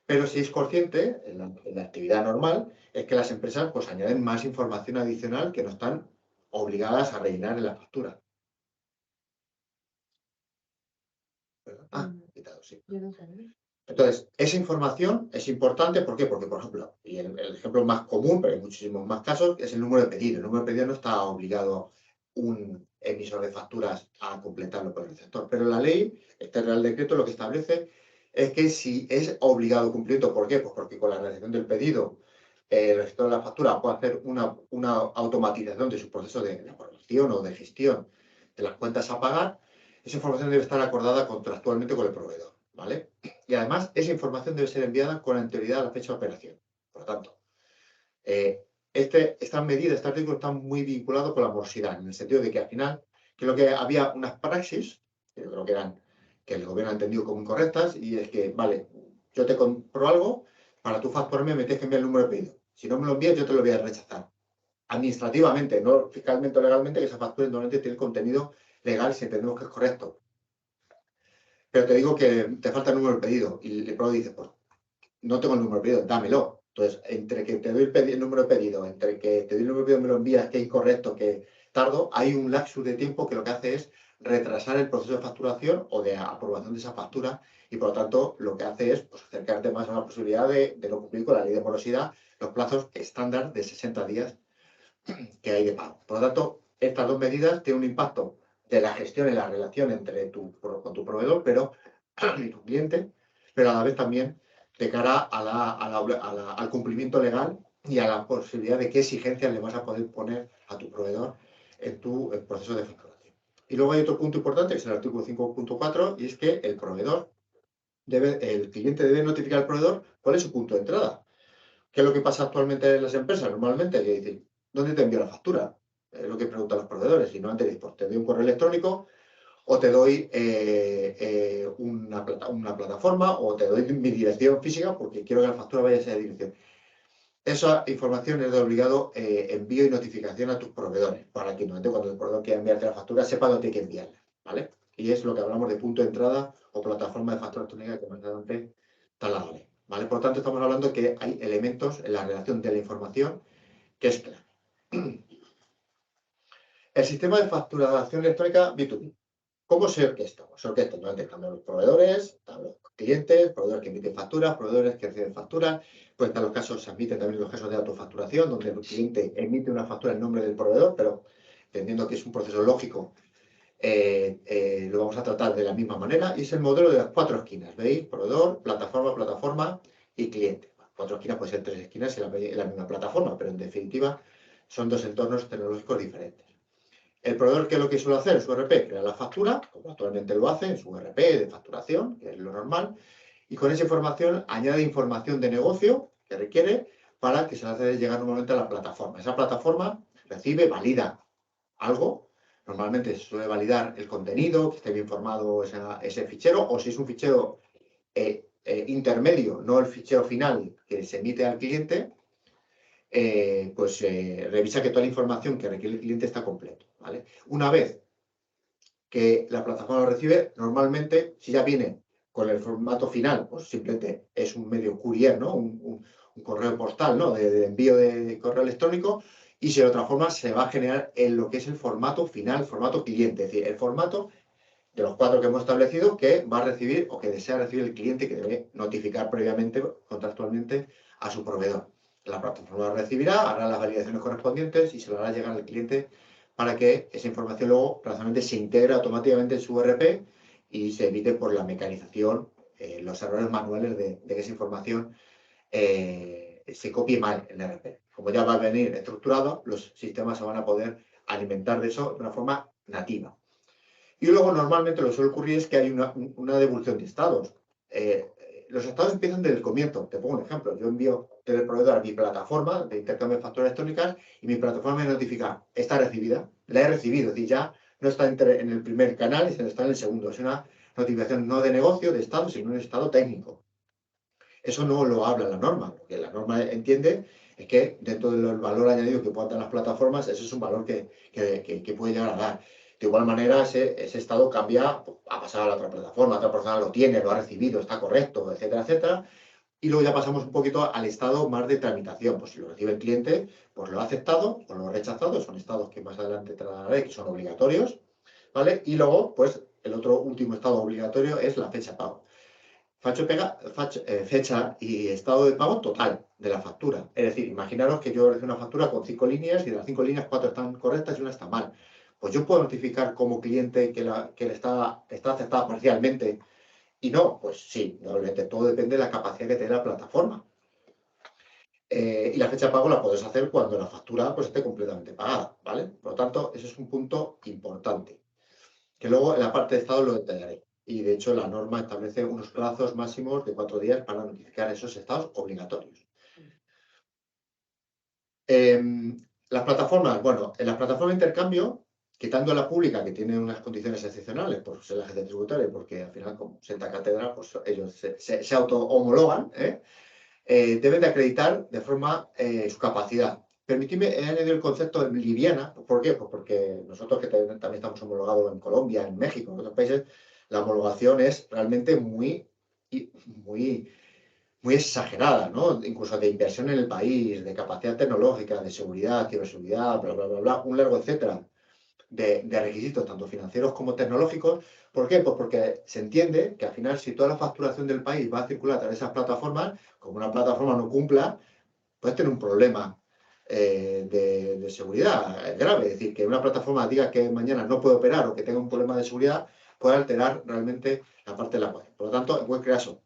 B: pero si es consciente, en la actividad normal, es que las empresas pues añaden más información adicional que no están obligadas a rellenar en la factura. Quitado, sí. Entonces, esa información es importante, ¿por qué? Porque, por ejemplo, y el ejemplo más común, pero hay muchísimos más casos, es el número de pedido. El número de pedido no está obligado emisor de facturas a completarlo por el receptor. Pero la ley, este Real Decreto, lo que establece es que si es obligado cumplimiento, ¿por qué? Pues porque con la realización del pedido, el receptor de la factura puede hacer una automatización de su proceso de elaboración o de gestión de las cuentas a pagar. Esa información debe estar acordada contractualmente con el proveedor, ¿vale? Y además, esa información debe ser enviada con anterioridad a la fecha de operación. Por lo tanto, estas medidas, este artículo está muy vinculado con la morosidad, en el sentido de que al final, creo que había unas praxis, que yo creo que eran, que el gobierno ha entendido como incorrectas, y es que, vale, yo te compro algo, para tú facturarme me tienes que enviar el número de pedido. Si no me lo envías, yo te lo voy a rechazar. Administrativamente, no fiscalmente o legalmente, que esa factura normalmente tiene contenido legal si entendemos que es correcto. Pero te digo que te falta el número de pedido, y el proveedor dice, pues, no tengo el número de pedido, dámelo. Entonces, entre que te doy el número de pedido, entre que te doy el número de pedido y me lo envías, que es incorrecto, que tardo, hay un lapsus de tiempo que lo que hace es retrasar el proceso de facturación o de aprobación de esa factura, y por lo tanto lo que hace es, pues, acercarte más a la posibilidad de no cumplir con la ley de morosidad, los plazos estándar de 60 días que hay de pago. Por lo tanto, estas dos medidas tienen un impacto de la gestión y la relación con tu proveedor y tu cliente, pero a la vez también de cara al cumplimiento legal y a la posibilidad de qué exigencias le vas a poder poner a tu proveedor en tu proceso de facturación. Y luego hay otro punto importante, que es el artículo 5.4, y es que el cliente debe notificar al proveedor cuál es su punto de entrada. ¿Qué es lo que pasa actualmente en las empresas? Normalmente, que dicen, ¿dónde te envío la factura? Es lo que preguntan los proveedores. Y normalmente dicen, pues te doy un correo electrónico, o te doy una plataforma, o te doy mi dirección física porque quiero que la factura vaya a esa dirección. Esa información es de obligado envío y notificación a tus proveedores, para que cuando el proveedor quiera enviarte la factura sepa dónde hay que enviarla, ¿vale? Y es lo que hablamos de punto de entrada o plataforma de factura electrónica que más adelante está la ley, ¿vale? Por tanto, estamos hablando que hay elementos en la relación de la información que es clave. El sistema de facturación electrónica B2B. ¿Cómo se orquesta? Se orquesta están los proveedores, están los clientes, proveedores que emiten facturas, proveedores que reciben facturas. Pues están los casos, se admiten también los casos de autofacturación, donde el cliente emite una factura en nombre del proveedor, pero entendiendo que es un proceso lógico, lo vamos a tratar de la misma manera. Y es el modelo de las 4 esquinas, ¿veis? Proveedor, plataforma y cliente. 4 esquinas pueden ser 3 esquinas en la misma plataforma, pero en definitiva son 2 entornos tecnológicos diferentes. El proveedor, ¿qué es lo que suele hacer? Su ERP crea la factura, como actualmente lo hace en su ERP de facturación, que es lo normal, y con esa información añade información de negocio que requiere para que se le hace llegar normalmente a la plataforma. Esa plataforma recibe, valida algo, normalmente se suele validar el contenido, que esté bien formado ese fichero, o si es un fichero intermedio, no el fichero final que se emite al cliente, revisa que toda la información que requiere el cliente está completa, ¿vale? Una vez que la plataforma lo recibe, normalmente, si ya viene con el formato final, pues simplemente es un medio courier, ¿no? Un correo postal, ¿no? De envío de correo electrónico, y si de otra forma se va a generar en lo que es el formato final, el formato cliente, es decir, el formato de los 4 que hemos establecido que va a recibir o que desea recibir el cliente, que debe notificar previamente, contractualmente, a su proveedor. La plataforma lo recibirá, hará las validaciones correspondientes y se lo hará llegar al cliente para que esa información luego precisamente se integre automáticamente en su ERP y se evite por la mecanización, los errores manuales de que esa información se copie mal en el ERP. Como ya va a venir estructurado, los sistemas se van a poder alimentar de eso de una forma nativa. Y luego normalmente lo que suele ocurrir es que hay una devolución de estados. Los estados empiezan desde el comienzo. Te pongo un ejemplo. Yo envío del proveedor a mi plataforma de intercambio de facturas electrónicas y mi plataforma me notifica, está recibida, la he recibido. Es decir, ya no está en el primer canal, sino está en el segundo. Es una notificación no de negocio, de estado, sino un estado técnico. Eso no lo habla la norma. Lo que la norma entiende es que dentro del valor añadido que puedan dar las plataformas, ese es un valor que puede llegar a dar. De igual manera, ese estado cambia a pasar a la otra plataforma, otra persona lo tiene, lo ha recibido, está correcto, etcétera, etcétera. Y luego ya pasamos un poquito al estado más de tramitación. Pues si lo recibe el cliente, pues lo ha aceptado o lo ha rechazado. Son estados que más adelante trataré, que son obligatorios, ¿vale? Y luego, pues el otro último estado obligatorio es la fecha de pago. Fecha y estado de pago total de la factura. Es decir, imaginaros que yo recibo una factura con 5 líneas y de las 5 líneas 4 están correctas y una está mal. pues yo puedo notificar como cliente que está aceptada parcialmente y no, pues sí, obviamente todo depende de la capacidad que tiene la plataforma. Y la fecha de pago la puedes hacer cuando la factura pues, esté completamente pagada, ¿vale? Por lo tanto, ese es un punto importante, que luego en la parte de estado lo detallaré. Y de hecho la norma establece unos plazos máximos de 4 días para notificar esos estados obligatorios. Las plataformas, bueno, en las plataformas de intercambio, quitando la pública que tiene unas condiciones excepcionales por ser la agencia tributaria, porque al final como senta cátedra, pues ellos se auto-homologan, deben de acreditar de forma su capacidad. Permitidme añadir el concepto de liviana. ¿Por qué? Pues porque nosotros que también estamos homologados en Colombia, en México, en otros países, la homologación es realmente muy, muy, muy exagerada, ¿no? Incluso de inversión en el país, de capacidad tecnológica, de seguridad, ciberseguridad, bla, bla, bla, bla, un largo etcétera de requisitos, tanto financieros como tecnológicos. ¿Por qué? Pues porque se entiende que al final, si toda la facturación del país va a circular a través de esas plataformas, como una plataforma no cumpla, puedes tener un problema de seguridad grave. Es decir, que una plataforma diga que mañana no puede operar o que tenga un problema de seguridad, puede alterar realmente la parte de la web. Por lo tanto, en cualquier caso,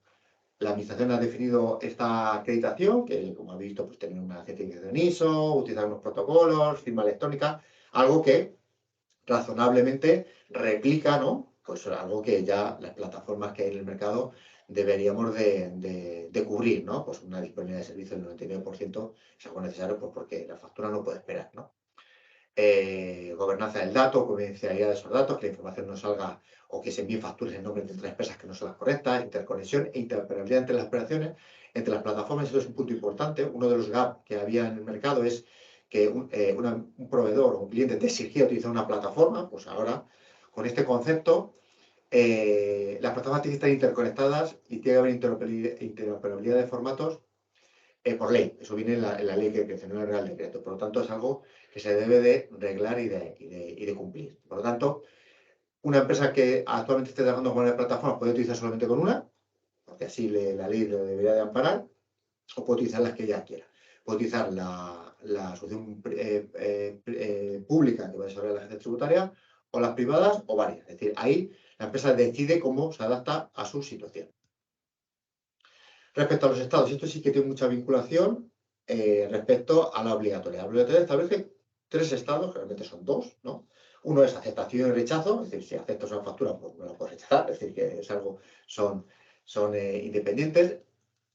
B: la administración ha definido esta acreditación, que como habéis visto, pues tener una certificación ISO, utilizar unos protocolos, firma electrónica, algo que razonablemente replica, ¿no? Pues algo que ya las plataformas que hay en el mercado deberíamos de cubrir, ¿no? Pues una disponibilidad de servicio del 99% es algo necesario pues porque la factura no puede esperar, ¿no? Gobernanza del dato, confidencialidad de esos datos, que la información no salga o que se envíen facturas en nombre de otras empresas que no son las correctas, interconexión e interoperabilidad entre las operaciones, entre las plataformas. Eso es un punto importante. Uno de los gaps que había en el mercado es que un proveedor o un cliente te exigía utilizar una plataforma, pues ahora con este concepto las plataformas tienen que estar interconectadas y tiene que haber interoperabilidad de formatos por ley. Eso viene en la ley que crece, no en el Real Decreto. Por lo tanto, es algo que se debe de reglar y de cumplir. Por lo tanto, una empresa que actualmente esté trabajando con una plataforma puede utilizar solamente con una, porque así la ley lo debería de amparar, o puede utilizar las que ella quiera. Puede utilizar la solución pública que va a desarrollar la agencia tributaria, o las privadas, o varias. Es decir, ahí la empresa decide cómo se adapta a su situación. Respecto a los estados, esto sí que tiene mucha vinculación respecto a la obligatoria. La obligatoria establece 3 estados, realmente son 2, ¿no? Uno es aceptación y rechazo, es decir, si aceptas una factura, pues no la puedes rechazar, es decir, que es algo, son independientes.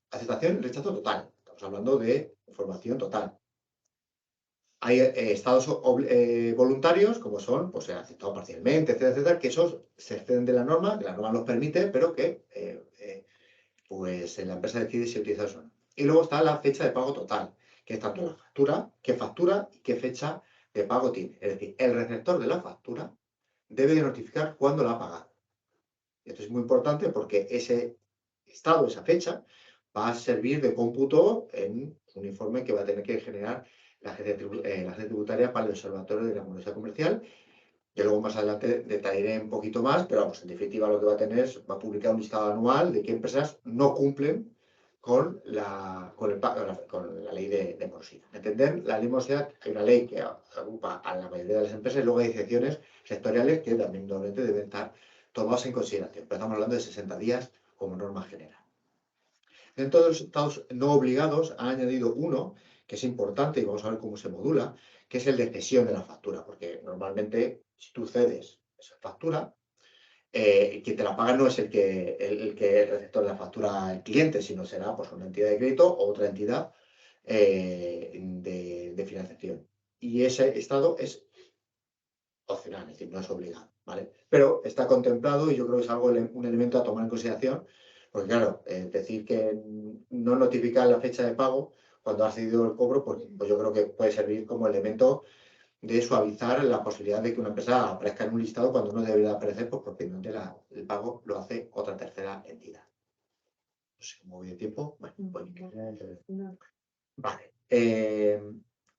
B: Aceptación y rechazo total, estamos hablando de información total. Hay estados voluntarios, como son, pues aceptado parcialmente, etcétera, etcétera, que esos se exceden de la norma, que la norma los permite, pero que pues la empresa decide si utiliza eso o no. Y luego está la fecha de pago total, que es tanto la factura y qué fecha de pago tiene. Es decir, el receptor de la factura debe de notificar cuándo la ha pagado. Esto es muy importante porque ese estado, esa fecha, va a servir de cómputo en un informe que va a tener que generar la agencia tributaria para el Observatorio de la Morosidad Comercial, que luego más adelante detallaré un poquito más, pero vamos, en definitiva lo que va a tener es, va a publicar un listado anual de qué empresas no cumplen con la ley de morosidad. Entender, la ley de morosidad es una ley que agrupa a la mayoría de las empresas y luego hay excepciones sectoriales que también normalmente deben estar tomadas en consideración. Pero estamos hablando de 60 días como norma general. Dentro de los estados no obligados han añadido uno que es importante y vamos a ver cómo se modula, que es el de cesión de la factura, porque normalmente si tú cedes esa factura, quien te la paga no es el receptor de la factura el cliente, sino será pues, una entidad de crédito o otra entidad de financiación. Y ese estado es opcional, es decir, no es obligado, ¿vale? Pero está contemplado y yo creo que es algo, un elemento a tomar en consideración, porque claro, decir que no notificar la fecha de pago cuando has cedido el cobro, pues yo creo que puede servir como elemento de suavizar la posibilidad de que una empresa aparezca en un listado cuando no debería aparecer, pues porque el pago lo hace otra tercera entidad. No sé cómo voy de tiempo. Bueno, vale.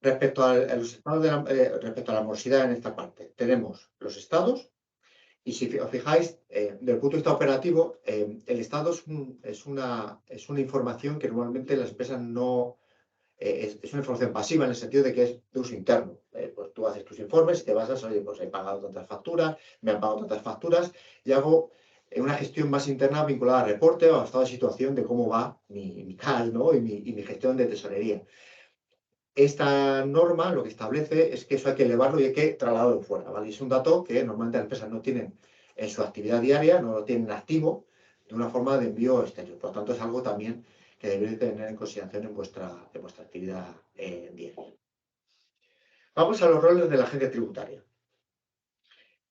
B: Respecto a los estados respecto a la morosidad en esta parte, tenemos los estados y si os fijáis, desde el punto de vista operativo, el estado es una información que normalmente las empresas no es una información pasiva en el sentido de que es de uso interno. Pues tú haces tus informes y te basas, oye, pues he pagado tantas facturas, me han pagado tantas facturas y hago una gestión más interna vinculada al reporte o al estado de situación de cómo va mi CAS, ¿no? y mi gestión de tesorería. Esta norma lo que establece es que eso hay que elevarlo y hay que trasladarlo fuera, ¿vale? Y es un dato que normalmente las empresas no tienen en su actividad diaria, no lo tienen activo de una forma de envío exterior. Por lo tanto, es algo también que debéis tener en consideración en vuestra actividad diaria. Vamos a los roles de la agencia tributaria.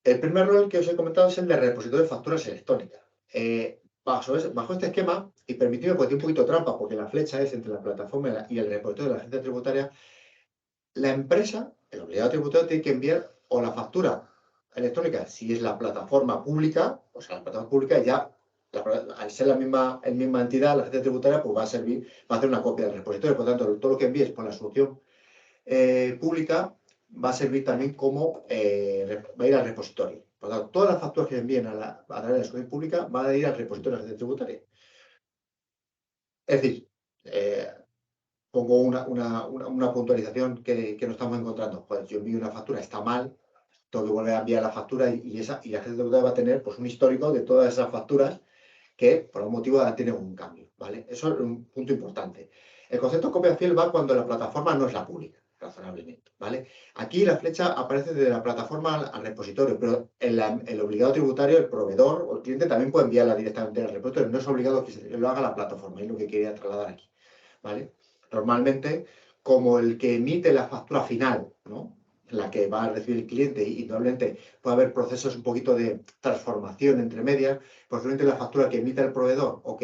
B: El primer rol que os he comentado es el de repositorio de facturas electrónicas. Bajo este esquema, y permitidme porque tiene un poquito de trampa, porque la flecha es entre la plataforma y el repositorio de la agencia tributaria, la empresa, el obligado tributario, tiene que enviar o la factura electrónica, si es la plataforma pública, o sea, la plataforma pública ya, al ser la misma entidad, la agencia tributaria, pues va a servir, va a hacer una copia del repositorio. Por lo tanto, todo lo que envíes por la solución pública va a servir también como, va a ir al repositorio. Por lo tanto, todas las facturas que envíen a través de la solución pública van a ir al repositorio de la agencia tributaria. Es decir, pongo una puntualización que no estamos encontrando. Pues yo envío una factura, está mal, tengo que volver a enviar la factura y la agencia tributaria va a tener pues, un histórico de todas esas facturas que por algún motivo tienen un cambio, ¿vale? Eso es un punto importante. El concepto de copia fiel va cuando la plataforma no es la pública, razonablemente, ¿vale? Aquí la flecha aparece desde la plataforma al repositorio, pero el obligado tributario, el proveedor o el cliente también puede enviarla directamente al repositorio. No es obligado que lo haga la plataforma, es lo que quería trasladar aquí, ¿vale? Normalmente, como el que emite la factura final, ¿no? La que va a recibir el cliente y indudablemente puede haber procesos un poquito de transformación entre medias, posiblemente la factura que emite el proveedor o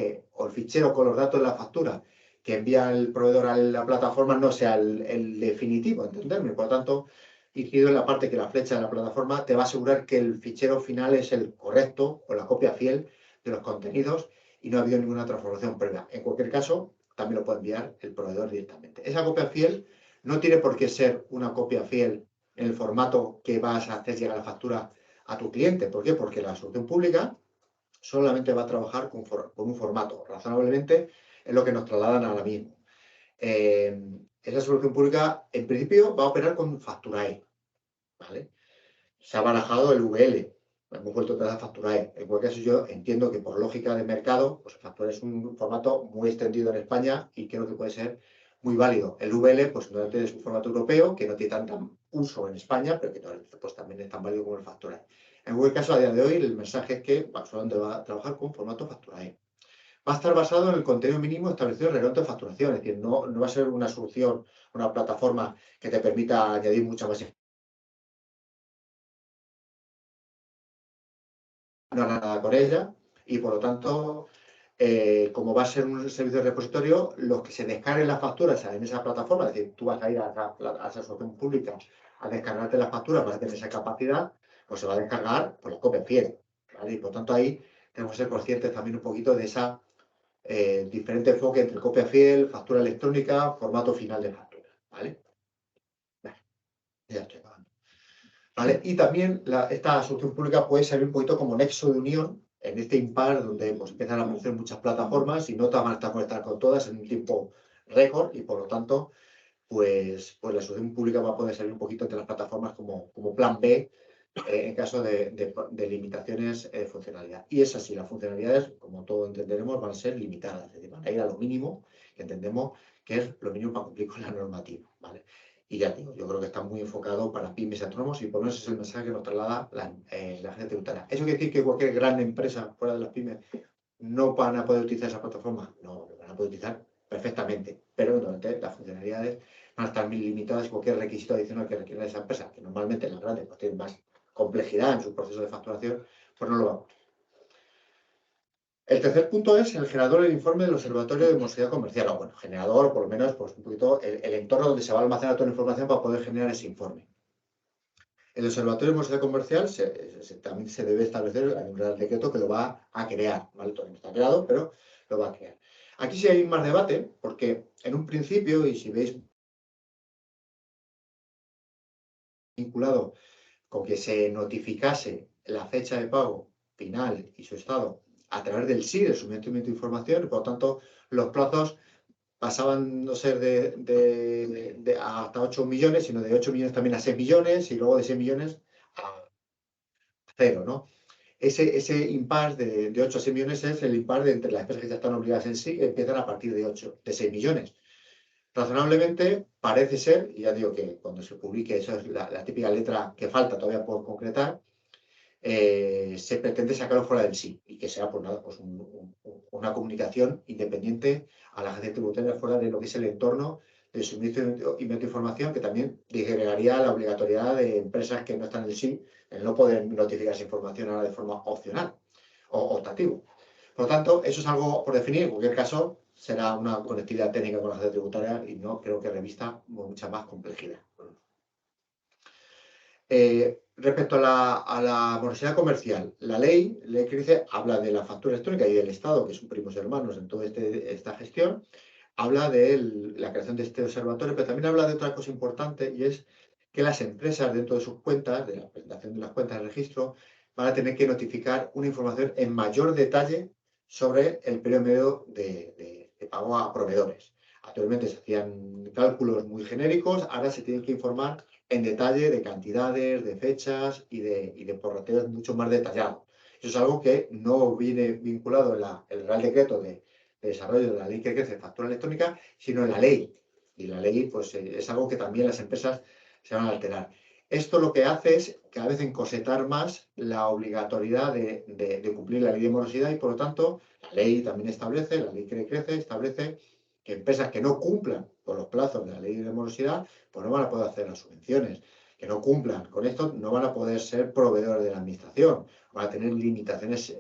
B: el fichero con los datos de la factura que envía el proveedor a la plataforma no sea el definitivo, ¿entenderme? Por lo tanto, incido en la parte que la flecha de la plataforma te va a asegurar que el fichero final es el correcto o la copia fiel de los contenidos y no ha habido ninguna transformación previa. En cualquier caso, también lo puede enviar el proveedor directamente. Esa copia fiel no tiene por qué ser una copia fiel en el formato que vas a hacer llegar la factura a tu cliente. ¿Por qué? Porque la solución pública solamente va a trabajar con un formato. Razonablemente es lo que nos trasladan ahora mismo. Esa solución pública, en principio, va a operar con Facturae, ¿vale? Se ha barajado el VL, hemos vuelto a Facturae. En cualquier caso, yo entiendo que por lógica de mercado, pues Facturae es un formato muy extendido en España y creo que puede ser muy válido. El VL, pues no es un formato europeo que no tiene tanto uso en España, pero que pues, también es tan válido como el Facturae. En cualquier caso, a día de hoy, el mensaje es que solamente va a trabajar con formato Facturae. Va a estar basado en el contenido mínimo establecido en el reglamento de facturación, es decir, no va a ser una solución, una plataforma que te permita añadir mucha más información. No hará nada con ella y, por lo tanto, como va a ser un servicio de repositorio, los que se descarguen las facturas en esa plataforma, es decir, tú vas a ir a esa solución pública a descargarte las facturas para tener esa capacidad, pues se va a descargar por la copia fiel, ¿vale? Y, por tanto, ahí tenemos que ser conscientes también un poquito de esa diferente enfoque entre copia fiel, factura electrónica, formato final de factura, ¿vale? Vale, ya estoy acabando. ¿Vale? Y también esta solución pública puede servir un poquito como nexo de unión en este impar donde pues, empiezan a aparecer muchas plataformas y no todas van a estar conectadas con todas en un tiempo récord y por lo tanto pues la solución pública va a poder servir un poquito entre las plataformas como plan B en caso de limitaciones de funcionalidad. Y es así, las funcionalidades, como todos entenderemos, van a ser limitadas, es decir, van a ir a lo mínimo, que entendemos que es lo mínimo para cumplir con la normativa, ¿vale? Y ya digo, yo creo que está muy enfocado para pymes y autónomos y por lo menos es el mensaje que nos traslada la agencia tributaria. ¿Eso quiere decir que cualquier gran empresa fuera de las pymes no van a poder utilizar esa plataforma? No, lo van a poder utilizar perfectamente, pero normalmente las funcionalidades van a estar muy limitadas y cualquier requisito adicional que requiera esa empresa, que normalmente las grandes pues, tienen más complejidad en su proceso de facturación, pues no lo vamos. El tercer punto es el generador del informe del Observatorio de Morosidad Comercial. O bueno, generador, o por lo menos, pues un poquito el entorno donde se va a almacenar toda la información para poder generar ese informe. El Observatorio de Morosidad Comercial también se debe establecer, hay un real decreto que lo va a crear, ¿vale? Todavía no está creado, pero lo va a crear. Aquí sí hay más debate, porque en un principio, y si veis vinculado con que se notificase la fecha de pago final y su estado a través del SIR, el sometimiento de información, y por lo tanto los plazos pasaban no ser de hasta 8 millones, sino de 8 millones también a 6 millones y luego de 6 millones a cero, ¿no? Ese impasse de 8 a 6 millones es el impasse entre las empresas que ya están obligadas en sí, que empiezan a partir de 6 millones. Razonablemente parece ser, y ya digo que cuando se publique, eso es la típica letra que falta todavía por concretar, se pretende sacarlo fuera del sí y que sea pues nada, pues una comunicación independiente a la agencia tributaria fuera de lo que es el entorno de suministro y de información, que también disgregaría la obligatoriedad de empresas que no están en el sí, el no poder notificar esa información ahora de forma opcional o optativa. Por lo tanto, eso es algo por definir. En cualquier caso, será una conectividad técnica con la agencia tributaria y no creo que revista mucha más complejidad. Respecto a la morosidad comercial, la ley que dice, habla de la factura electrónica y del Estado, que son primos hermanos en toda esta gestión, habla de la creación de este observatorio, pero también habla de otra cosa importante y es que las empresas dentro de sus cuentas, de la presentación de las cuentas de registro, van a tener que notificar una información en mayor detalle sobre el periodo medio de pago a proveedores. Actualmente se hacían cálculos muy genéricos, ahora se tienen que informar en detalle de cantidades, de fechas y de prorrateos mucho más detallados. Eso es algo que no viene vinculado en el Real Decreto de desarrollo de la ley que crece factura electrónica, sino en la ley. Y la ley pues, es algo que también las empresas se van a alterar. Esto lo que hace es cada vez encosetar más la obligatoriedad de cumplir la ley de morosidad y, por lo tanto, la ley también establece, la ley que crece, establece que empresas que no cumplan con los plazos de la ley de morosidad, pues no van a poder hacer las subvenciones. Que no cumplan con esto, no van a poder ser proveedores de la administración, van a tener limitaciones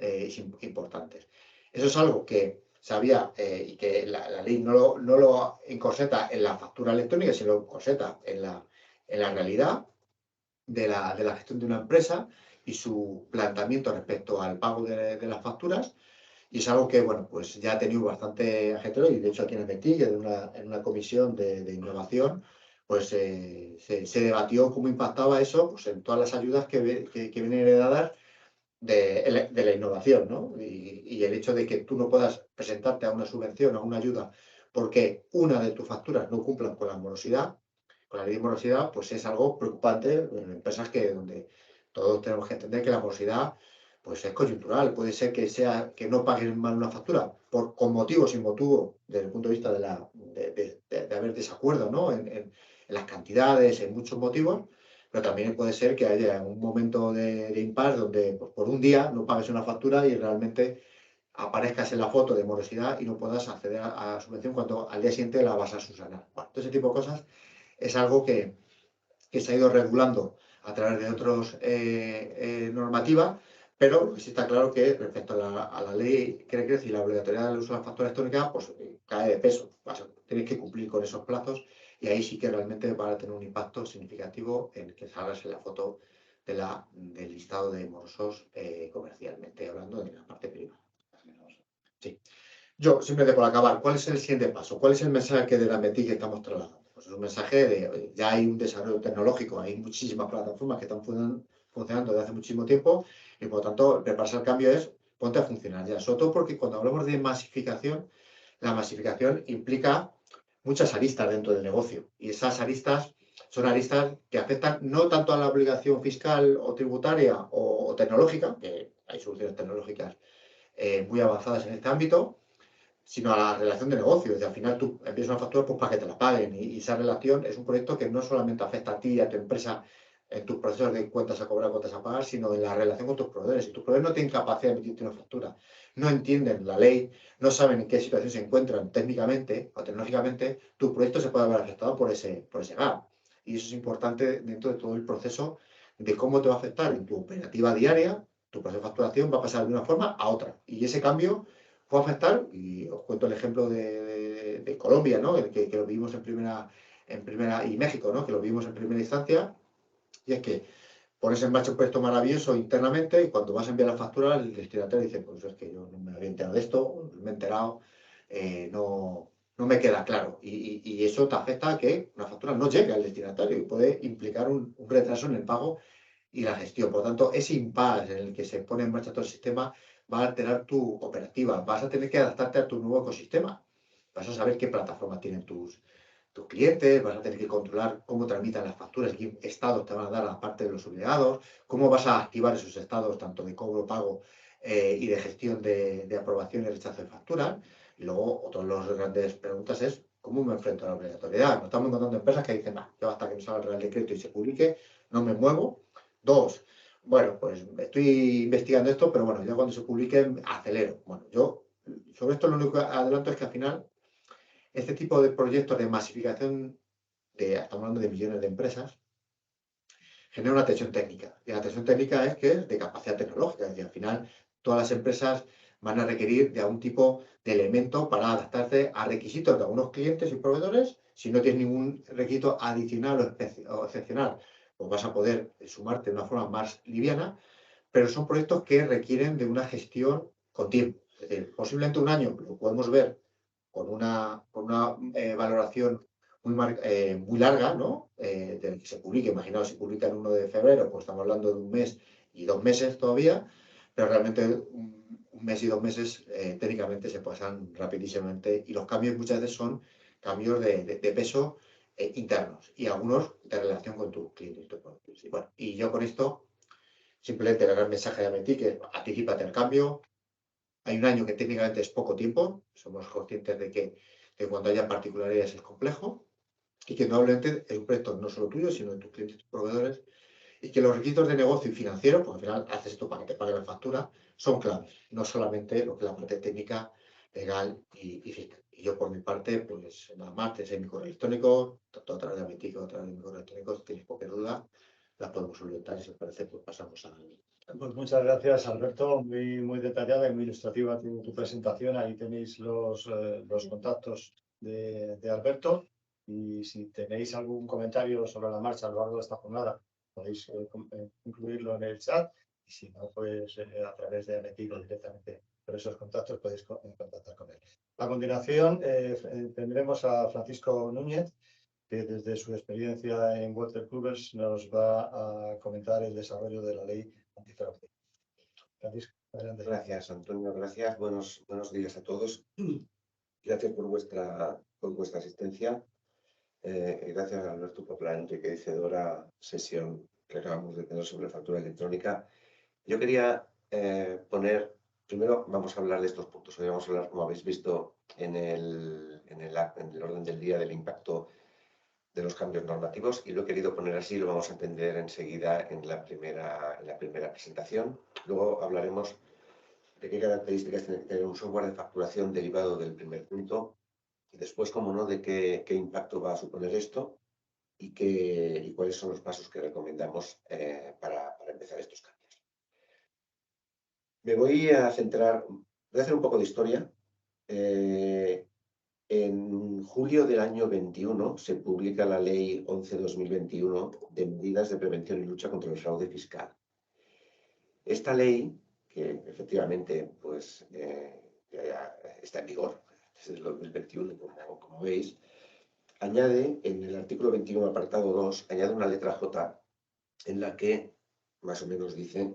B: importantes. Eso es algo que sabía y que la ley no lo encorseta en la factura electrónica, sino lo encorseta en la realidad de la gestión de una empresa y su planteamiento respecto al pago de las facturas. Y es algo que, bueno, pues ya ha tenido bastante ajetreo y de hecho aquí en el METI, en una comisión de innovación, pues se debatió cómo impactaba eso pues, en todas las ayudas que vienen heredadas de la innovación, ¿no? Y el hecho de que tú no puedas presentarte a una subvención, a una ayuda, porque una de tus facturas no cumplan con la morosidad, con la ley de morosidad, pues es algo preocupante en empresas donde todos tenemos que entender que la morosidad pues es coyuntural. Puede ser que no paguen mal una factura con motivo, sin motivo, desde el punto de vista de haber desacuerdo, ¿no? En las cantidades, en muchos motivos, pero también puede ser que haya un momento de impasse donde pues, por un día no pagues una factura y realmente aparezcas en la foto de morosidad y no puedas acceder a la subvención cuando al día siguiente la vas a subsanar. Bueno, todo ese tipo de cosas es algo que se ha ido regulando a través de otras normativas, pero sí está claro que respecto a la ley que crece y la obligatoriedad del uso de la factura electrónica, pues cae de peso. Tenéis que cumplir con esos plazos y ahí sí que realmente va a tener un impacto significativo en que salgas en la foto del listado de morosos comercialmente hablando de la parte privada. Sí. Yo, simplemente por acabar, ¿cuál es el siguiente paso? ¿Cuál es el mensaje de la METI que estamos trasladando? Pues es un mensaje de, oye, ya hay un desarrollo tecnológico, hay muchísimas plataformas que están funcionando desde hace muchísimo tiempo y por lo tanto, prepararse al cambio es ponte a funcionar ya. Sobre todo porque cuando hablamos de masificación, la masificación implica muchas aristas dentro del negocio y esas aristas son aristas que afectan no tanto a la obligación fiscal o tributaria o tecnológica, que hay soluciones tecnológicas muy avanzadas en este ámbito, sino a la relación de negocio. Al final tú empiezas una factura pues, para que te la paguen y esa relación es un proyecto que no solamente afecta a ti y a tu empresa en tus procesos de cuentas a cobrar, cuentas a pagar, sino en la relación con tus proveedores. Si tus proveedores no tienen capacidad de emitirte una factura, no entienden la ley, no saben en qué situación se encuentran técnicamente o tecnológicamente, tu proyecto se puede haber afectado por ese gap. Y eso es importante dentro de todo el proceso de cómo te va a afectar en tu operativa diaria, tu proceso de facturación va a pasar de una forma a otra. Y ese cambio puede afectar, y os cuento el ejemplo de Colombia, ¿no? El que lo vivimos en primera, y México, ¿no? Que lo vivimos en primera instancia, y es que pones en marcha un proyecto maravilloso internamente y cuando vas a enviar la factura, el destinatario dice, pues es que yo no me había enterado de esto, no me he enterado, no me queda claro. Y eso te afecta a que una factura no llegue al destinatario y puede implicar un retraso en el pago y la gestión. Por lo tanto, ese impasse en el que se pone en marcha todo el sistema va a alterar tu operativa. Vas a tener que adaptarte a tu nuevo ecosistema. vas a saber qué plataforma tienen tus clientes, vas a tener que controlar cómo tramitan las facturas, qué estados te van a dar a parte de los obligados, cómo vas a activar esos estados, tanto de cobro, pago y de gestión de aprobación y rechazo de facturas. Y luego, otra de las grandes preguntas es, ¿cómo me enfrento a la obligatoriedad? Nos estamos encontrando empresas que dicen, yo hasta que no salga el Real Decreto y se publique, no me muevo. Dos, bueno, pues estoy investigando esto, pero bueno, ya cuando se publique, acelero. Bueno, yo sobre esto lo único que adelanto es que al final este tipo de proyectos de masificación, estamos hablando de millones de empresas, genera una tensión técnica. Y la tensión técnica es que es de capacidad tecnológica. Es decir, al final todas las empresas van a requerir de algún tipo de elemento para adaptarse a requisitos de algunos clientes y proveedores. Si no tienes ningún requisito adicional o excepcional, pues vas a poder sumarte de una forma más liviana, pero son proyectos que requieren de una gestión con tiempo. Es decir, posiblemente un año lo podemos ver con una valoración muy larga, ¿no? Del que se publique. Imaginaos, si publica el 1 de febrero, pues estamos hablando de un mes y 2 meses todavía, pero realmente un mes y 2 meses técnicamente se pasan rapidísimamente y los cambios muchas veces son cambios de peso internos y algunos de relación con tus clientes. Y, bueno, y yo con esto simplemente le doy el mensaje a Metí que anticípate al cambio. Hay un año que técnicamente es poco tiempo, somos conscientes de que cuando haya particularidades es complejo y que probablemente es un proyecto no solo tuyo, sino de tus clientes y tus proveedores y que los requisitos de negocio y financiero, porque al final haces esto para que te paguen la factura, son claves, no solamente lo que es la parte técnica, legal y fiscal. Y yo por mi parte, pues nada más, te sé mi correo electrónico, tanto a través de Ametic o a través de mi correo electrónico, si tienes cualquier duda, la podemos solventar y si os parece, pues pasamos a...
A: Pues muchas gracias, Alberto. Muy detallada y muy ilustrativa tu presentación. Ahí tenéis los contactos de Alberto. Y si tenéis algún comentario sobre la marcha a lo largo de esta jornada, podéis incluirlo en el chat. Y si no, pues a través de Ametic o directamente por esos contactos podéis contactar con él. A continuación, tendremos a Francisco Núñez, que desde su experiencia en Walter Clubers nos va a comentar el desarrollo de la ley antifraude. Francisco, adelante.
C: Gracias, Antonio. Gracias. Buenos días a todos. Gracias por vuestra asistencia. Gracias, Alberto, por la enriquecedora sesión que acabamos de tener sobre factura electrónica. Yo quería primero vamos a hablar de estos puntos. Hoy vamos a hablar, como habéis visto, en el orden del día, del impacto de los cambios normativos, y lo he querido poner así, lo vamos a entender enseguida en la primera presentación. Luego hablaremos de qué características tiene que tener un software de facturación derivado del primer punto, y después, como no, de qué impacto va a suponer esto y cuáles son los pasos que recomendamos para empezar estos cambios. Me voy a centrar, voy a hacer un poco de historia. En julio del año 21 se publica la Ley 11/2021 de medidas de prevención y lucha contra el fraude fiscal. Esta ley, que efectivamente pues, ya está en vigor desde el 2021, como veis, añade en el artículo 21, apartado 2, añade una letra J en la que más o menos dice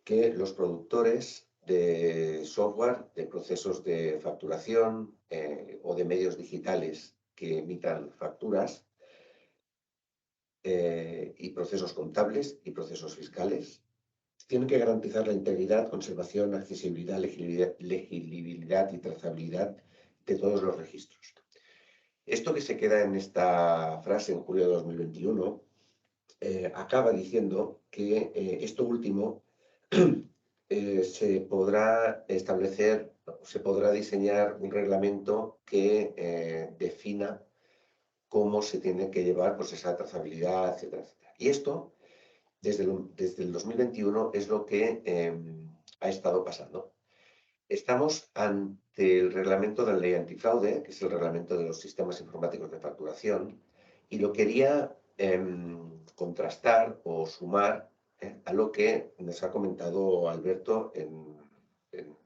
C: que los productores de software, de procesos de facturación o de medios digitales que emitan facturas y procesos contables y procesos fiscales tienen que garantizar la integridad, conservación, accesibilidad, legibilidad y trazabilidad de todos los registros. Esto que se queda en esta frase en julio de 2021 acaba diciendo que esto último se podrá establecer, se podrá diseñar un reglamento que defina cómo se tiene que llevar pues, esa trazabilidad, etcétera, etcétera. Y esto, desde el 2021, es lo que ha estado pasando. Estamos ante el reglamento de la ley antifraude, que es el reglamento de los sistemas informáticos de facturación, y lo quería contrastar o sumar a lo que nos ha comentado Alberto en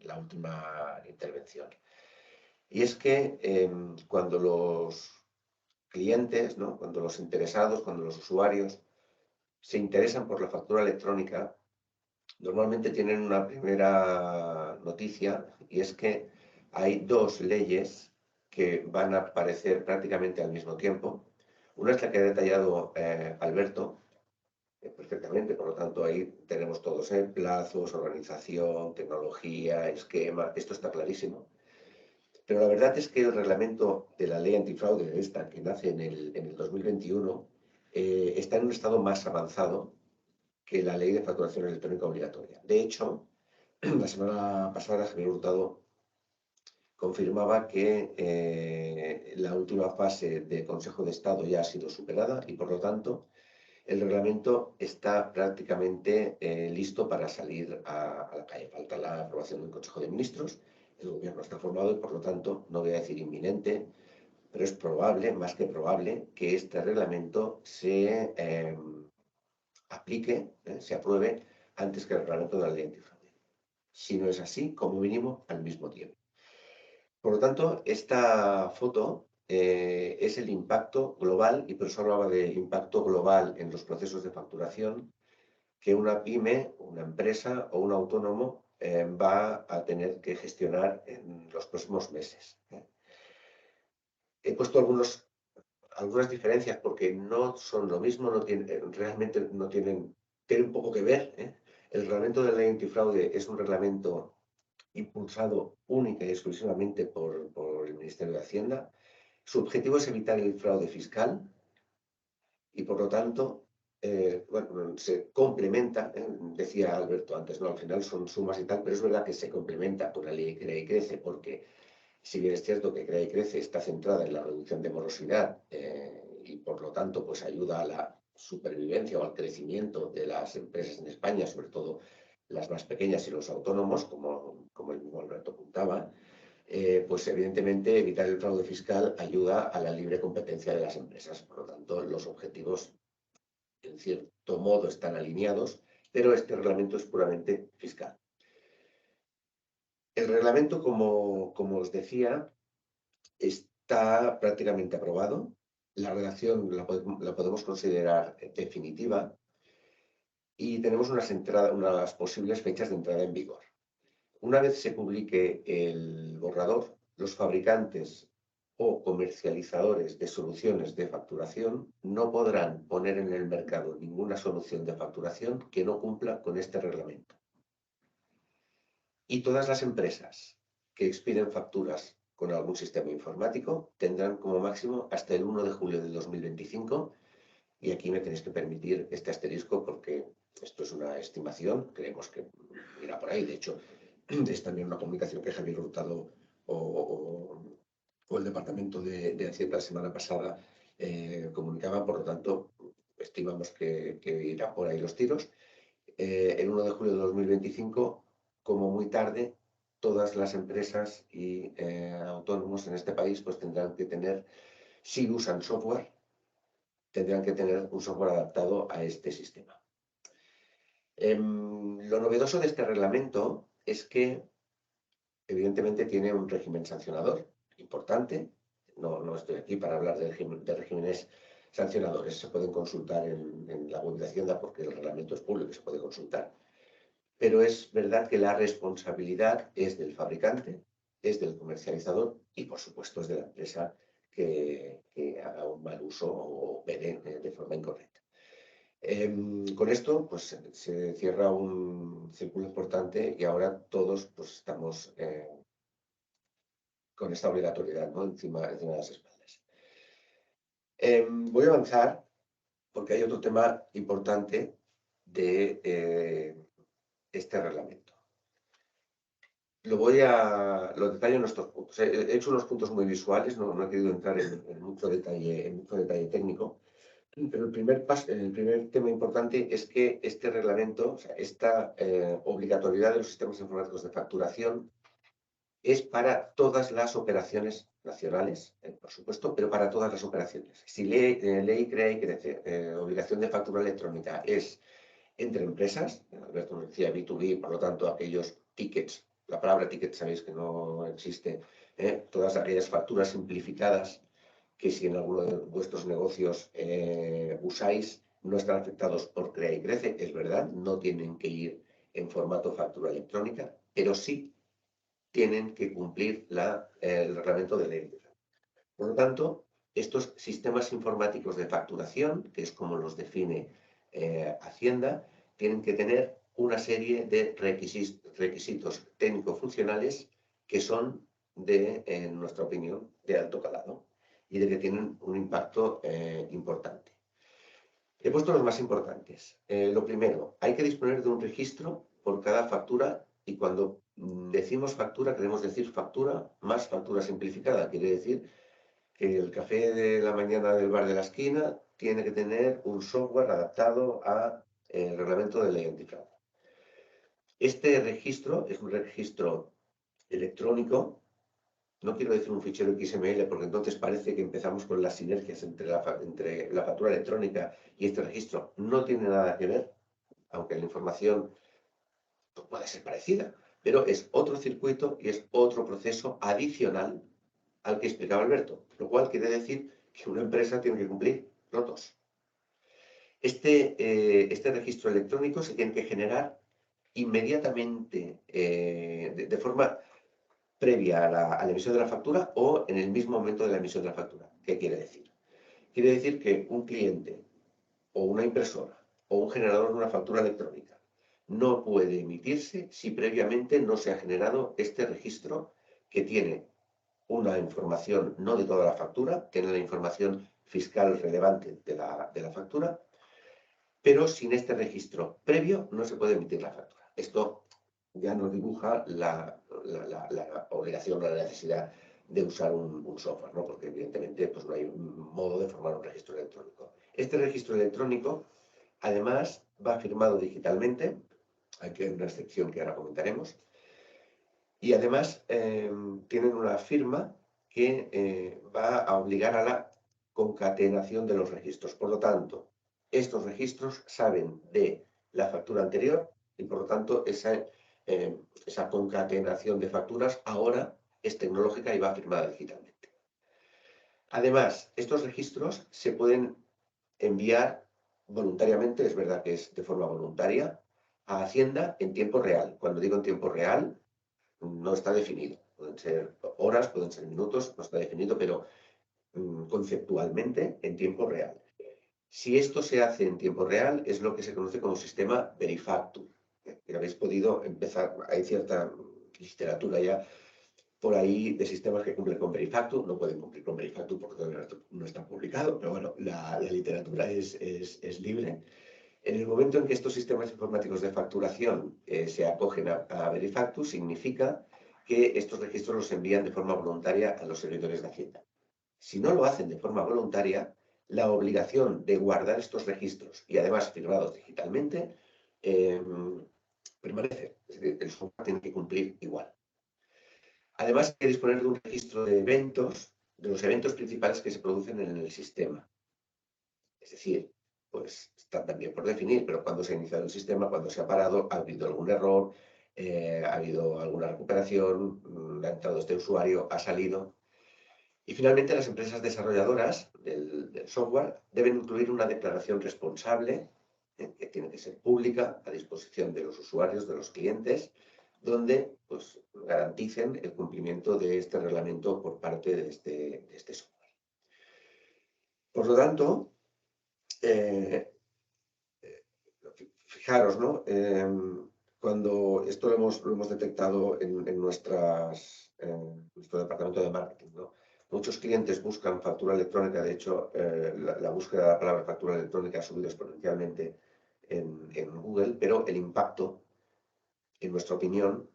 C: la última intervención. Y es que cuando los clientes, ¿no? Cuando los interesados, cuando los usuarios se interesan por la factura electrónica, normalmente tienen una primera noticia, y es que hay dos leyes que van a aparecer prácticamente al mismo tiempo. Una es la que ha detallado Alberto perfectamente, por lo tanto ahí tenemos todos, plazos, organización, tecnología, esquema, esto está clarísimo. Pero la verdad es que el reglamento de la ley antifraude, esta que nace en el 2021, está en un estado más avanzado que la ley de facturación electrónica obligatoria. De hecho, la semana pasada Javier Hurtado confirmaba que la última fase del Consejo de Estado ya ha sido superada y, por lo tanto, el reglamento está prácticamente listo para salir a la calle. Falta la aprobación del Consejo de Ministros. El Gobierno está formado y, por lo tanto, no voy a decir inminente, pero es probable, más que probable, que este reglamento se aplique, se apruebe antes que el reglamento de la ley antifraude. Si no es así, como mínimo, al mismo tiempo. Por lo tanto, esta foto es el impacto global, y por eso hablaba del impacto global en los procesos de facturación que una pyme, una empresa o un autónomo va a tener que gestionar en los próximos meses. He puesto algunas diferencias porque no son lo mismo, realmente no tienen un poco que ver. El reglamento de la ley antifraude es un reglamento impulsado única y exclusivamente por el Ministerio de Hacienda. Su objetivo es evitar el fraude fiscal y, por lo tanto, bueno, se complementa, decía Alberto antes, ¿no? Al final son sumas y tal, pero es verdad que se complementa con la ley Crea y Crece, porque si bien es cierto que Crea y Crece está centrada en la reducción de morosidad y, por lo tanto, pues ayuda a la supervivencia o al crecimiento de las empresas en España, sobre todo las más pequeñas y los autónomos, como el mismo Alberto apuntaba, pues evidentemente evitar el fraude fiscal ayuda a la libre competencia de las empresas. Por lo tanto, los objetivos en cierto modo están alineados, pero este reglamento es puramente fiscal. El reglamento, como os decía, está prácticamente aprobado. La redacción la podemos considerar definitiva y tenemos unas posibles fechas de entrada en vigor. Una vez se publique el borrador, los fabricantes o comercializadores de soluciones de facturación no podrán poner en el mercado ninguna solución de facturación que no cumpla con este reglamento. Y todas las empresas que expiden facturas con algún sistema informático tendrán como máximo hasta el 1 de julio de 2025. Y aquí me tenéis que permitir este asterisco porque esto es una estimación, creemos que irá por ahí. De hecho, es también una comunicación que Javier Hurtado o el Departamento de Hacienda la semana pasada comunicaba, por lo tanto, estimamos que irán por ahí los tiros. El 1 de julio de 2025, como muy tarde, todas las empresas y autónomos en este país pues tendrán que tener, si usan software, tendrán que tener un software adaptado a este sistema. Lo novedoso de este reglamento es que evidentemente tiene un régimen sancionador importante. No estoy aquí para hablar de regímenes sancionadores. Se pueden consultar en la web de Hacienda porque el reglamento es público y se puede consultar. Pero es verdad que la responsabilidad es del fabricante, es del comercializador y, por supuesto, es de la empresa que haga un mal uso o opere de forma incorrecta. Con esto pues, se cierra un círculo importante y ahora todos pues, estamos con esta obligatoriedad, ¿no? encima de las espaldas. Voy a avanzar porque hay otro tema importante de este reglamento. Lo detallo en estos puntos. He hecho unos puntos muy visuales, no he querido entrar en mucho detalle técnico. Pero el primer tema importante es que este reglamento, o sea, esta obligatoriedad de los sistemas informáticos de facturación es para todas las operaciones nacionales, por supuesto, pero para todas las operaciones. Si ley Crea y Crece, obligación de factura electrónica es entre empresas, Alberto nos decía B2B, por lo tanto aquellos tickets, la palabra ticket sabéis que no existe, todas aquellas facturas simplificadas que si en alguno de vuestros negocios usáis, no están afectados por Crea y Crece, es verdad, no tienen que ir en formato factura electrónica, pero sí tienen que cumplir el reglamento de ley. Por lo tanto, estos sistemas informáticos de facturación, que es como los define Hacienda, tienen que tener una serie de requisitos técnico-funcionales que son, en nuestra opinión, de alto calado y de que tienen un impacto importante. He puesto los más importantes. Lo primero, hay que disponer de un registro por cada factura, y cuando decimos factura queremos decir factura más factura simplificada. Quiere decir que el café de la mañana del bar de la esquina tiene que tener un software adaptado al reglamento de ley antifraude. Este registro es un registro electrónico. No quiero decir un fichero XML porque entonces parece que empezamos con las sinergias entre la factura electrónica y este registro. No tiene nada que ver, aunque la información puede ser parecida, pero es otro circuito y es otro proceso adicional al que explicaba Alberto, lo cual quiere decir que una empresa tiene que cumplir los dos. Este registro electrónico se tiene que generar inmediatamente, de forma previa a la emisión de la factura o en el mismo momento de la emisión de la factura. ¿Qué quiere decir? Quiere decir que un cliente o una impresora o un generador de una factura electrónica no puede emitirse si previamente no se ha generado este registro, que tiene una información no de toda la factura, tiene la información fiscal relevante de la factura, pero sin este registro previo no se puede emitir la factura. Esto ya nos dibuja la obligación o la necesidad de usar un software, ¿no? Porque evidentemente pues, no hay un modo de formar un registro electrónico. Este registro electrónico, además, va firmado digitalmente. Aquí hay una excepción que ahora comentaremos. Y además tienen una firma que va a obligar a la concatenación de los registros. Por lo tanto, estos registros saben de la factura anterior y por lo tanto esa concatenación de facturas ahora es tecnológica y va firmada digitalmente. Además, estos registros se pueden enviar voluntariamente, es verdad que es de forma voluntaria, a Hacienda en tiempo real. Cuando digo en tiempo real, no está definido. Pueden ser horas, pueden ser minutos, no está definido, pero conceptualmente en tiempo real. Si esto se hace en tiempo real, es lo que se conoce como sistema Verifactu. Que habéis podido empezar, hay cierta literatura ya por ahí de sistemas que cumplen con Verifactu, no pueden cumplir con Verifactu porque todavía no está publicado, pero bueno, la literatura es libre. En el momento en que estos sistemas informáticos de facturación se acogen a Verifactu, significa que estos registros los envían de forma voluntaria a los servidores de Hacienda. Si no lo hacen de forma voluntaria, la obligación de guardar estos registros, y además firmados digitalmente, permanece. Es decir, el software tiene que cumplir igual. Además, hay que disponer de un registro de eventos, de los eventos principales que se producen en el sistema. Es decir, pues está también por definir, pero cuando se ha iniciado el sistema, cuando se ha parado, ha habido algún error, ha habido alguna recuperación, ha entrado este usuario, ha salido. Y finalmente, las empresas desarrolladoras del software deben incluir una declaración responsable, que tiene que ser pública, a disposición de los usuarios, de los clientes, donde pues, garanticen el cumplimiento de este reglamento por parte de este software. Por lo tanto, fijaros, ¿no? Cuando esto lo hemos detectado en nuestro departamento de marketing, ¿no? Muchos clientes buscan factura electrónica. De hecho, la búsqueda de la palabra factura electrónica ha subido exponencialmente en Google, pero el impacto, en nuestra opinión,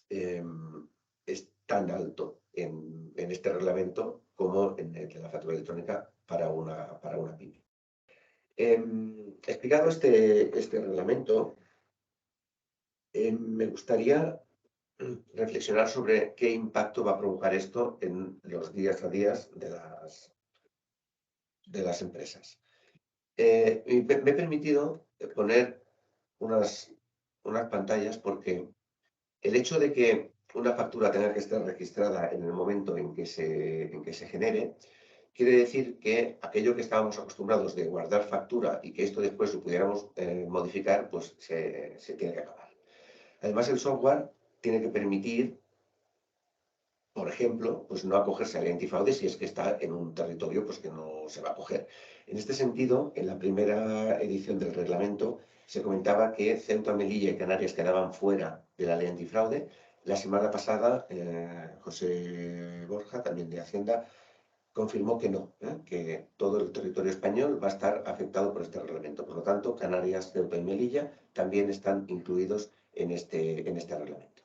C: es tan alto en este reglamento como en la factura electrónica para una pyme. Explicado este reglamento, me gustaría reflexionar sobre qué impacto va a provocar esto en los días a días de las empresas. Me he permitido poner unas pantallas porque el hecho de que una factura tenga que estar registrada en el momento en que se genere, quiere decir que aquello que estábamos acostumbrados de guardar factura y que esto después lo pudiéramos modificar, pues se tiene que acabar. Además, el software tiene que permitir por ejemplo, pues no acogerse al antifraude si es que está en un territorio pues que no se va a acoger. En este sentido, en la primera edición del reglamento se comentaba que Ceuta, Melilla y Canarias quedaban fuera de la ley antifraude. La semana pasada, José Borja, también de Hacienda, confirmó que no, que todo el territorio español va a estar afectado por este reglamento. Por lo tanto, Canarias, Ceuta y Melilla también están incluidos en este reglamento.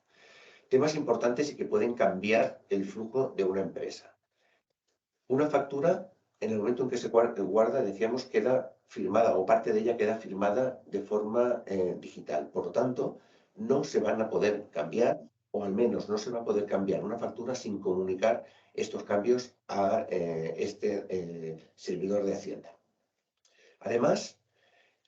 C: Temas importantes y que pueden cambiar el flujo de una empresa. Una factura, en el momento en que se guarda, decíamos, queda firmada o parte de ella queda firmada de forma digital. Por lo tanto, no se van a poder cambiar, o al menos no se va a poder cambiar una factura sin comunicar estos cambios a este servidor de Hacienda. Además,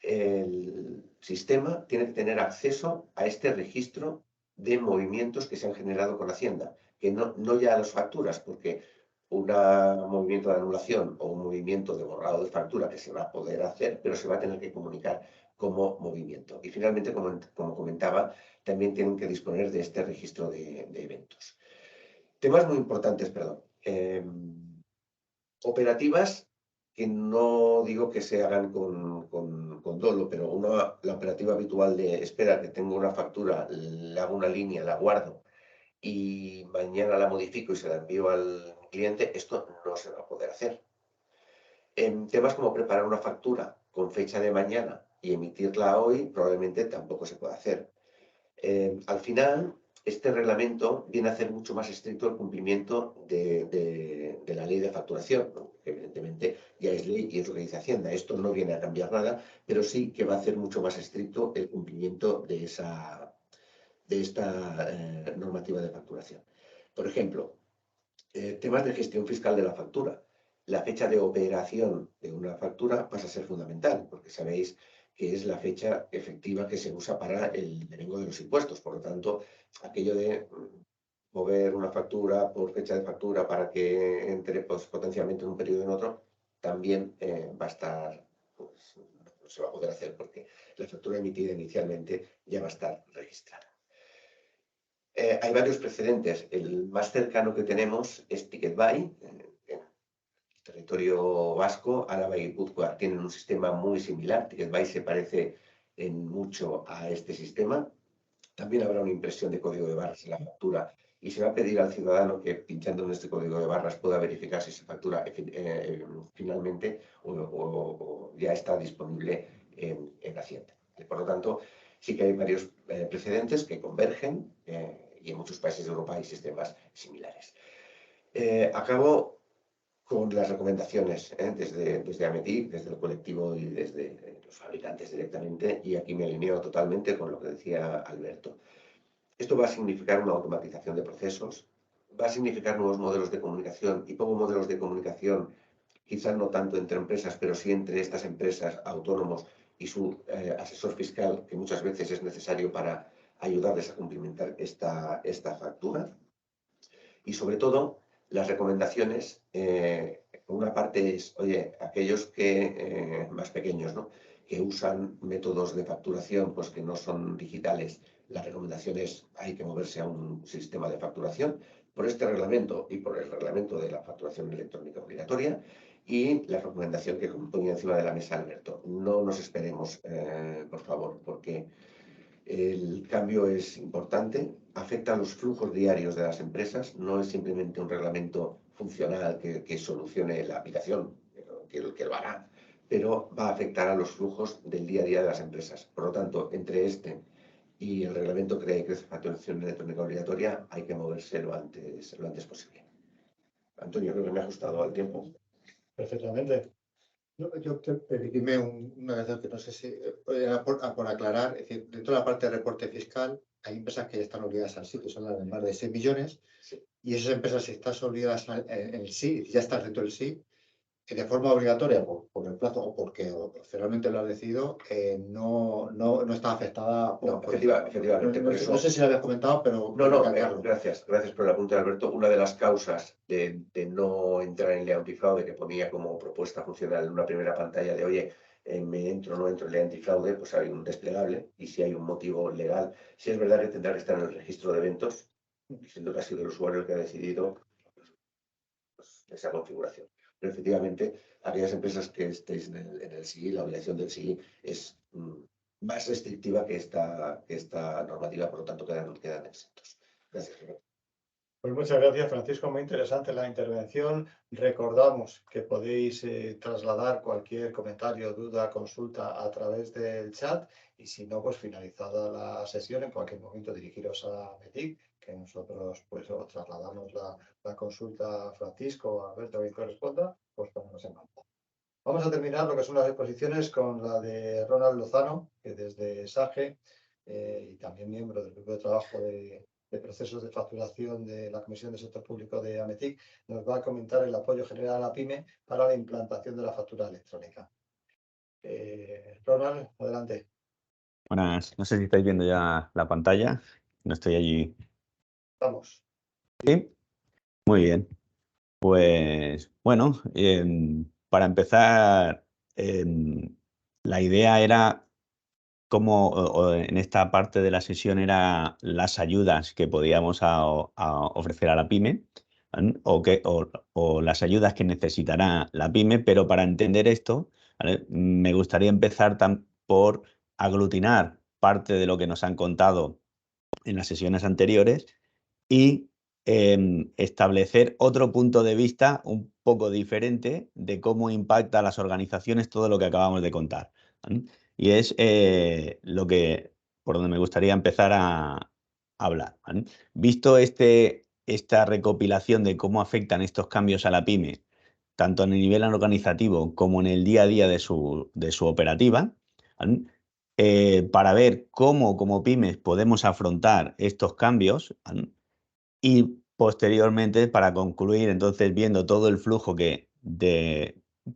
C: el sistema tiene que tener acceso a este registro de movimientos que se han generado con Hacienda, que no ya a las facturas, porque un movimiento de anulación o un movimiento de borrado de factura que se va a poder hacer, pero se va a tener que comunicar como movimiento. Y finalmente, como comentaba, también tienen que disponer de este registro de eventos. Temas muy importantes, perdón. Operativas que no digo que se hagan con dolo, pero la operativa habitual de espera que tengo una factura, le hago una línea, la guardo y mañana la modifico y se la envío al cliente, esto no se va a poder hacer. En temas como preparar una factura con fecha de mañana y emitirla hoy, probablemente tampoco se puede hacer. Al final, este reglamento viene a hacer mucho más estricto el cumplimiento de la ley de facturación, ¿no? Que evidentemente ya es ley y es lo que dice Hacienda. Esto no viene a cambiar nada, pero sí que va a hacer mucho más estricto el cumplimiento de esta normativa de facturación. Por ejemplo, temas de gestión fiscal de la factura. La fecha de operación de una factura pasa a ser fundamental, porque sabéis que es la fecha efectiva que se usa para el devengo de los impuestos. Por lo tanto, aquello de mover una factura por fecha de factura para que entre pues, potencialmente en un periodo en otro, también va a estar, pues, no se va a poder hacer porque la factura emitida inicialmente ya va a estar registrada. Hay varios precedentes. El más cercano que tenemos es Ticketbuy. En el territorio vasco, Álava y Guipúzcoa tienen un sistema muy similar. Ticketbuy se parece en mucho a este sistema. También habrá una impresión de código de barras en la factura y se va a pedir al ciudadano que pinchando en este código de barras pueda verificar si esa factura finalmente o ya está disponible en Hacienda. Por lo tanto, sí que hay varios precedentes que convergen y en muchos países de Europa hay sistemas similares. Acabo con las recomendaciones desde AMETIC, desde el colectivo y desde los fabricantes directamente, y aquí me alineo totalmente con lo que decía Alberto. Esto va a significar una automatización de procesos, va a significar nuevos modelos de comunicación, y pongo modelos de comunicación quizás no tanto entre empresas, pero sí entre estas empresas, autónomos y su asesor fiscal, que muchas veces es necesario para ayudarles a cumplimentar esta factura. Y sobre todo, las recomendaciones, una parte es, oye, aquellos que más pequeños, ¿no? Que usan métodos de facturación pues, que no son digitales, la recomendación es hay que moverse a un sistema de facturación por este reglamento y por el reglamento de la facturación electrónica obligatoria. Y la recomendación que ponía encima de la mesa Alberto, no nos esperemos, por favor, porque el cambio es importante, afecta a los flujos diarios de las empresas, no es simplemente un reglamento funcional que solucione la aplicación, que lo hará, pero va a afectar a los flujos del día a día de las empresas. Por lo tanto, entre este y el reglamento Crea y Crece Facturación Electrónica Obligatoria hay que moverse lo antes posible. Antonio, creo que me ha ajustado al tiempo.
A: Perfectamente.
B: Yo permitidme una cuestión que no sé si por aclarar, es decir, dentro de la parte de reporte fiscal hay empresas que ya están obligadas al SI, que son las de más de 6 millones,
C: Sí.
B: y esas empresas, si estás obligadas en el SI, ya estás dentro del SI, de forma obligatoria por el plazo o porque finalmente lo has decidido, no está afectada
C: No,
B: por
C: efectivamente.
B: no sé si lo habías comentado, pero
C: No, gracias por el apunte, Alberto. Una de las causas de no entrar en ley antifraude, que ponía como propuesta funcional en una primera pantalla de, oye, me entro o no entro en ley antifraude, pues hay un desplegable y si hay un motivo legal, si es verdad que tendrá que estar en el registro de eventos, siendo que ha sido el usuario el que ha decidido esa configuración. Pero efectivamente, aquellas empresas que estéis en el SII, la obligación del SII es más restrictiva que esta normativa, por lo tanto quedan exentos. Gracias, Gerardo.
A: Pues muchas gracias, Francisco. Muy interesante la intervención. Recordamos que podéis trasladar cualquier comentario, duda, consulta a través del chat y si no, pues finalizada la sesión, en cualquier momento dirigiros a METIC, que nosotros pues os trasladamos la consulta a Francisco o a Alberto, que corresponda, pues ponemos en contacto. Vamos a terminar lo que son las exposiciones con la de Ronald Lozano, que desde SAGE y también miembro del grupo de trabajo de procesos de facturación de la Comisión de Sector Público de AMETIC, nos va a comentar el apoyo general a la PYME para la implantación de la factura electrónica. Ronald, adelante.
D: Buenas, no sé si estáis viendo ya la pantalla. No estoy allí.
A: Vamos.
D: ¿Sí? Muy bien. Pues bueno, para empezar, la idea era cómo en esta parte de la sesión era las ayudas que podíamos ofrecer a la PYME, ¿vale? o las ayudas que necesitará la PYME, pero para entender esto, ¿vale? Me gustaría empezar por aglutinar parte de lo que nos han contado en las sesiones anteriores y establecer otro punto de vista un poco diferente de cómo impacta a las organizaciones todo lo que acabamos de contar, ¿vale? Y es por donde me gustaría empezar a hablar, ¿vale? Visto esta recopilación de cómo afectan estos cambios a la PYME, tanto en el nivel organizativo como en el día a día de su operativa, ¿vale? Para ver cómo como pymes podemos afrontar estos cambios, ¿vale? Y posteriormente, para concluir, entonces, viendo todo el flujo que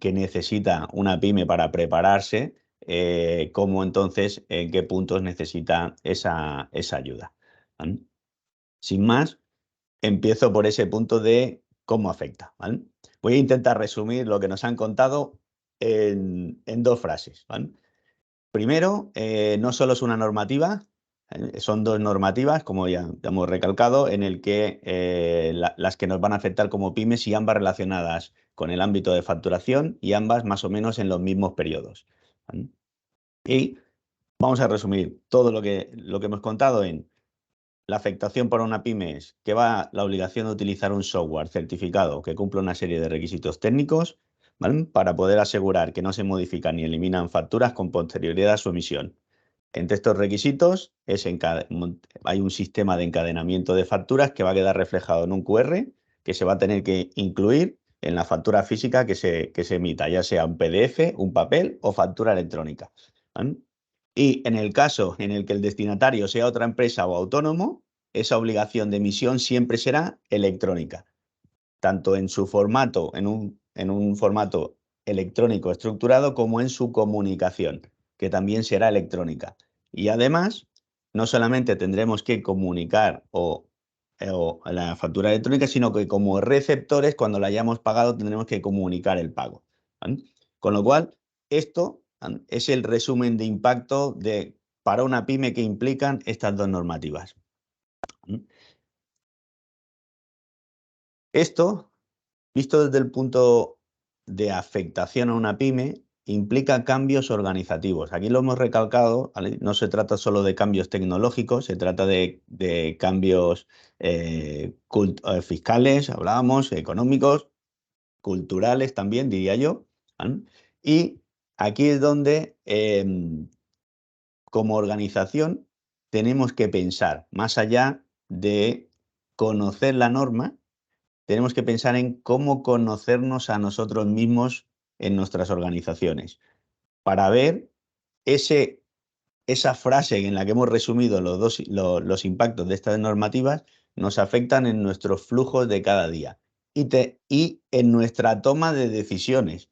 D: necesita una pyme para prepararse, cómo entonces, en qué puntos necesita esa ayuda, ¿vale? Sin más, empiezo por ese punto de cómo afecta, ¿vale? Voy a intentar resumir lo que nos han contado en 2 frases, ¿vale? Primero, no solo es una normativa, son 2 normativas, como ya hemos recalcado, en el que las que nos van a afectar como pymes y ambas relacionadas con el ámbito de facturación y ambas más o menos en los mismos periodos, ¿vale? Y vamos a resumir todo lo que hemos contado en la afectación para una pyme es que va la obligación de utilizar un software certificado que cumpla una serie de requisitos técnicos, ¿vale? Para poder asegurar que no se modifican ni eliminan facturas con posterioridad a su emisión. Entre estos requisitos hay un sistema de encadenamiento de facturas que va a quedar reflejado en un QR que se va a tener que incluir en la factura física que se emita, ya sea un PDF, un papel o factura electrónica, ¿vale? Y en el caso en el que el destinatario sea otra empresa o autónomo, esa obligación de emisión siempre será electrónica, tanto en su formato, en un formato electrónico estructurado, como en su comunicación, que también será electrónica. Y además, no solamente tendremos que comunicar o la factura electrónica, sino que como receptores, cuando la hayamos pagado, tendremos que comunicar el pago, ¿vale? Con lo cual, esto es el resumen de impacto para una pyme que implican estas 2 normativas. Esto, visto desde el punto de afectación a una pyme, implica cambios organizativos. Aquí lo hemos recalcado, ¿vale? No se trata solo de cambios tecnológicos, se trata de cambios fiscales, hablábamos, económicos, culturales también, diría yo, ¿vale? Y aquí es donde, como organización, tenemos que pensar más allá de conocer la norma. Tenemos que pensar en cómo conocernos a nosotros mismos en nuestras organizaciones, para ver esa frase en la que hemos resumido los impactos de estas normativas nos afectan en nuestros flujos de cada día y en nuestra toma de decisiones,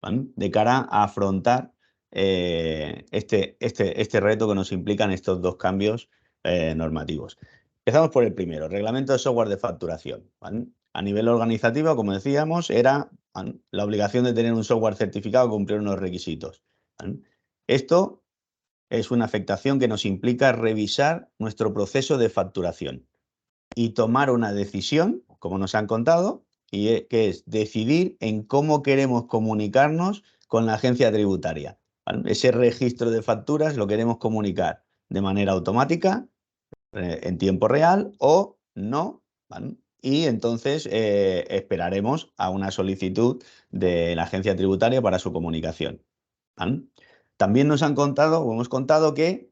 D: ¿vale? De cara a afrontar este reto que nos implican estos 2 cambios normativos. Empezamos por el primero, reglamento de software de facturación, ¿vale? A nivel organizativo, como decíamos, era la obligación de tener un software certificado que cumpliera unos requisitos, ¿vale? Esto es una afectación que nos implica revisar nuestro proceso de facturación. y tomar una decisión, como nos han contado, que es decidir en cómo queremos comunicarnos con la agencia tributaria. ¿Vale? Ese registro de facturas lo queremos comunicar de manera automática, en tiempo real o no, ¿vale? Y entonces esperaremos a una solicitud de la agencia tributaria para su comunicación, ¿vale? También nos han contado, o hemos contado que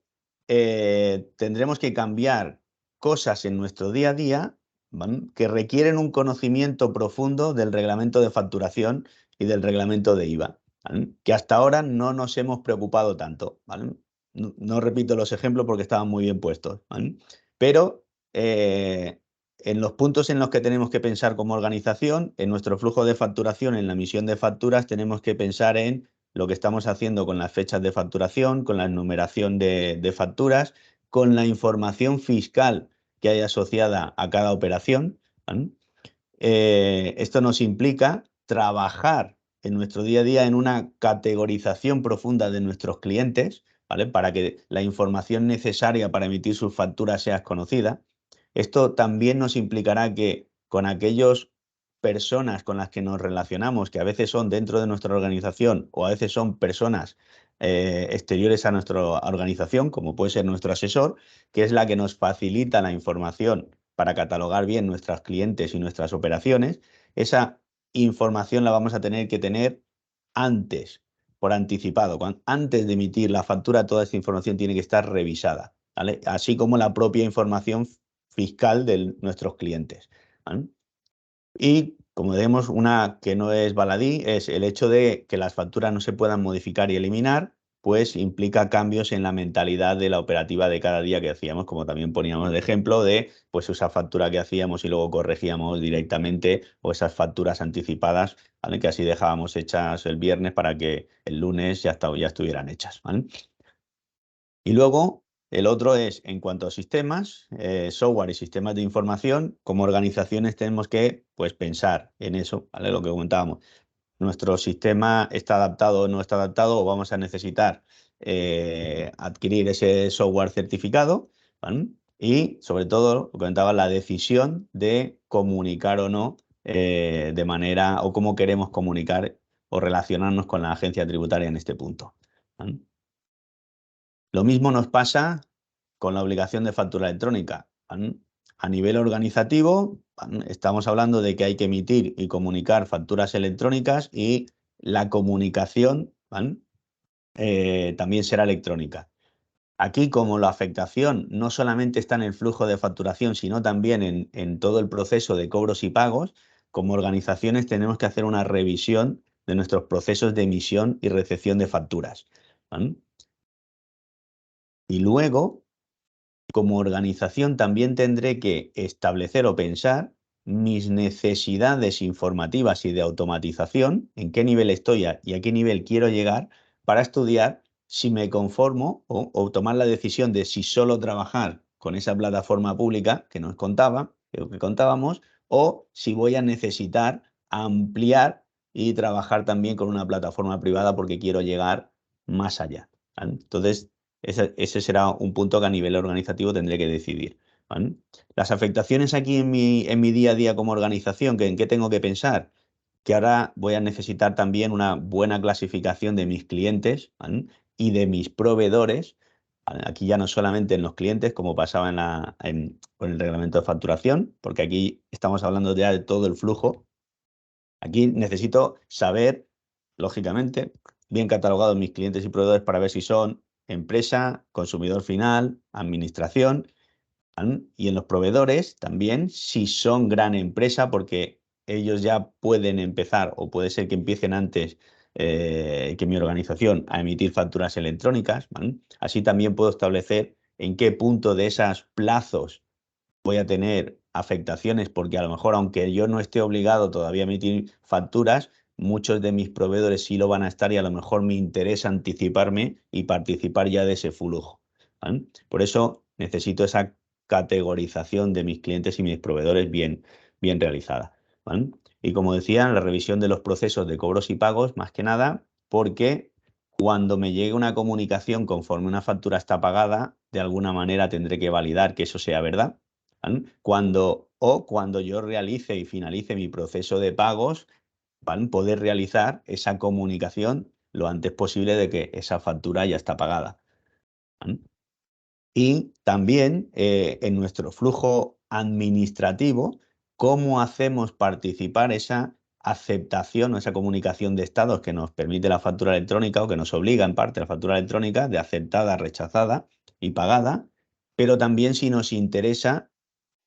D: tendremos que cambiar cosas en nuestro día a día, ¿vale?, que requieren un conocimiento profundo del reglamento de facturación y del reglamento de IVA, ¿vale?, que hasta ahora no nos hemos preocupado tanto, ¿vale? No repito los ejemplos porque estaban muy bien puestos, ¿vale? Pero en los puntos en los que tenemos que pensar como organización, en nuestro flujo de facturación, en la emisión de facturas, tenemos que pensar en lo que estamos haciendo con las fechas de facturación, con la enumeración de facturas, con la información fiscal que hay asociada a cada operación, ¿vale? Esto nos implica trabajar en nuestro día a día en una categorización profunda de nuestros clientes, ¿vale?, para que la información necesaria para emitir sus facturas sea conocida. Esto también nos implicará que con aquellas personas con las que nos relacionamos, que a veces son dentro de nuestra organización o a veces son personas exteriores a nuestra organización, como puede ser nuestro asesor, que es la que nos facilita la información para catalogar bien nuestros clientes y nuestras operaciones, esa información la vamos a tener que tener antes, por anticipado. Antes de emitir la factura, toda esta información tiene que estar revisada, ¿vale?, así como la propia información fiscal de nuestros clientes, ¿vale? Y como vemos, una que no es baladí es el hecho de que las facturas no se puedan modificar y eliminar, pues implica cambios en la mentalidad de la operativa de cada día que hacíamos, como también poníamos de ejemplo de pues esa factura que hacíamos y luego corregíamos directamente, o esas facturas anticipadas, ¿vale?, que así dejábamos hechas el viernes para que el lunes ya estuvieran hechas, ¿vale? Y luego el otro es, en cuanto a sistemas, software y sistemas de información, como organizaciones tenemos que pues, pensar en eso, ¿vale?, lo que comentábamos. Nuestro sistema está adaptado o no está adaptado, o vamos a necesitar adquirir ese software certificado, ¿vale? Y sobre todo, lo que comentaba, la decisión de comunicar o no de manera, o cómo queremos comunicar o relacionarnos con la agencia tributaria en este punto, ¿vale? Lo mismo nos pasa con la obligación de factura electrónica, ¿vale? A nivel organizativo, ¿vale?, estamos hablando de que hay que emitir y comunicar facturas electrónicas y la comunicación, ¿vale?, también será electrónica. Aquí, como la afectación no solamente está en el flujo de facturación, sino también en todo el proceso de cobros y pagos, como organizaciones tenemos que hacer una revisión de nuestros procesos de emisión y recepción de facturas, ¿vale? Y luego, como organización, también tendré que establecer o pensar mis necesidades informativas y de automatización, en qué nivel estoy y a qué nivel quiero llegar, para estudiar si me conformo o tomar la decisión de si solo trabajar con esa plataforma pública que nos contaba, que contábamos, o si voy a necesitar ampliar y trabajar también con una plataforma privada porque quiero llegar más allá, ¿vale? Entonces, ese será un punto que a nivel organizativo tendré que decidir, ¿vale? Las afectaciones aquí en mi día a día como organización, ¿en qué tengo que pensar? Que ahora voy a necesitar también una buena clasificación de mis clientes, ¿vale?, y de mis proveedores, ¿vale? Aquí ya no solamente en los clientes, como pasaba con el reglamento de facturación, porque aquí estamos hablando ya de todo el flujo. Aquí necesito saber, lógicamente, bien catalogados mis clientes y proveedores para ver si son empresa, consumidor final, administración, ¿vale?, y en los proveedores también si son gran empresa, porque ellos ya pueden empezar, o puede ser que empiecen antes que mi organización, a emitir facturas electrónicas, ¿vale? Así también puedo establecer en qué punto de esos plazos voy a tener afectaciones, porque a lo mejor, aunque yo no esté obligado todavía a emitir facturas, muchos de mis proveedores sí lo van a estar y a lo mejor me interesa anticiparme y participar ya de ese flujo, ¿vale? Por eso necesito esa categorización de mis clientes y mis proveedores bien realizada, ¿vale? Y como decía, la revisión de los procesos de cobros y pagos, más que nada, porque cuando me llegue una comunicación conforme una factura está pagada, de alguna manera tendré que validar que eso sea verdad, ¿vale? Cuando yo realice y finalice mi proceso de pagos, ¿vale? Poder realizar esa comunicación lo antes posible de que esa factura ya está pagada, ¿vale? Y también en nuestro flujo administrativo, cómo hacemos participar esa aceptación o esa comunicación de estados que nos permite la factura electrónica o que nos obliga en parte la factura electrónica de aceptada, rechazada y pagada, pero también si nos interesa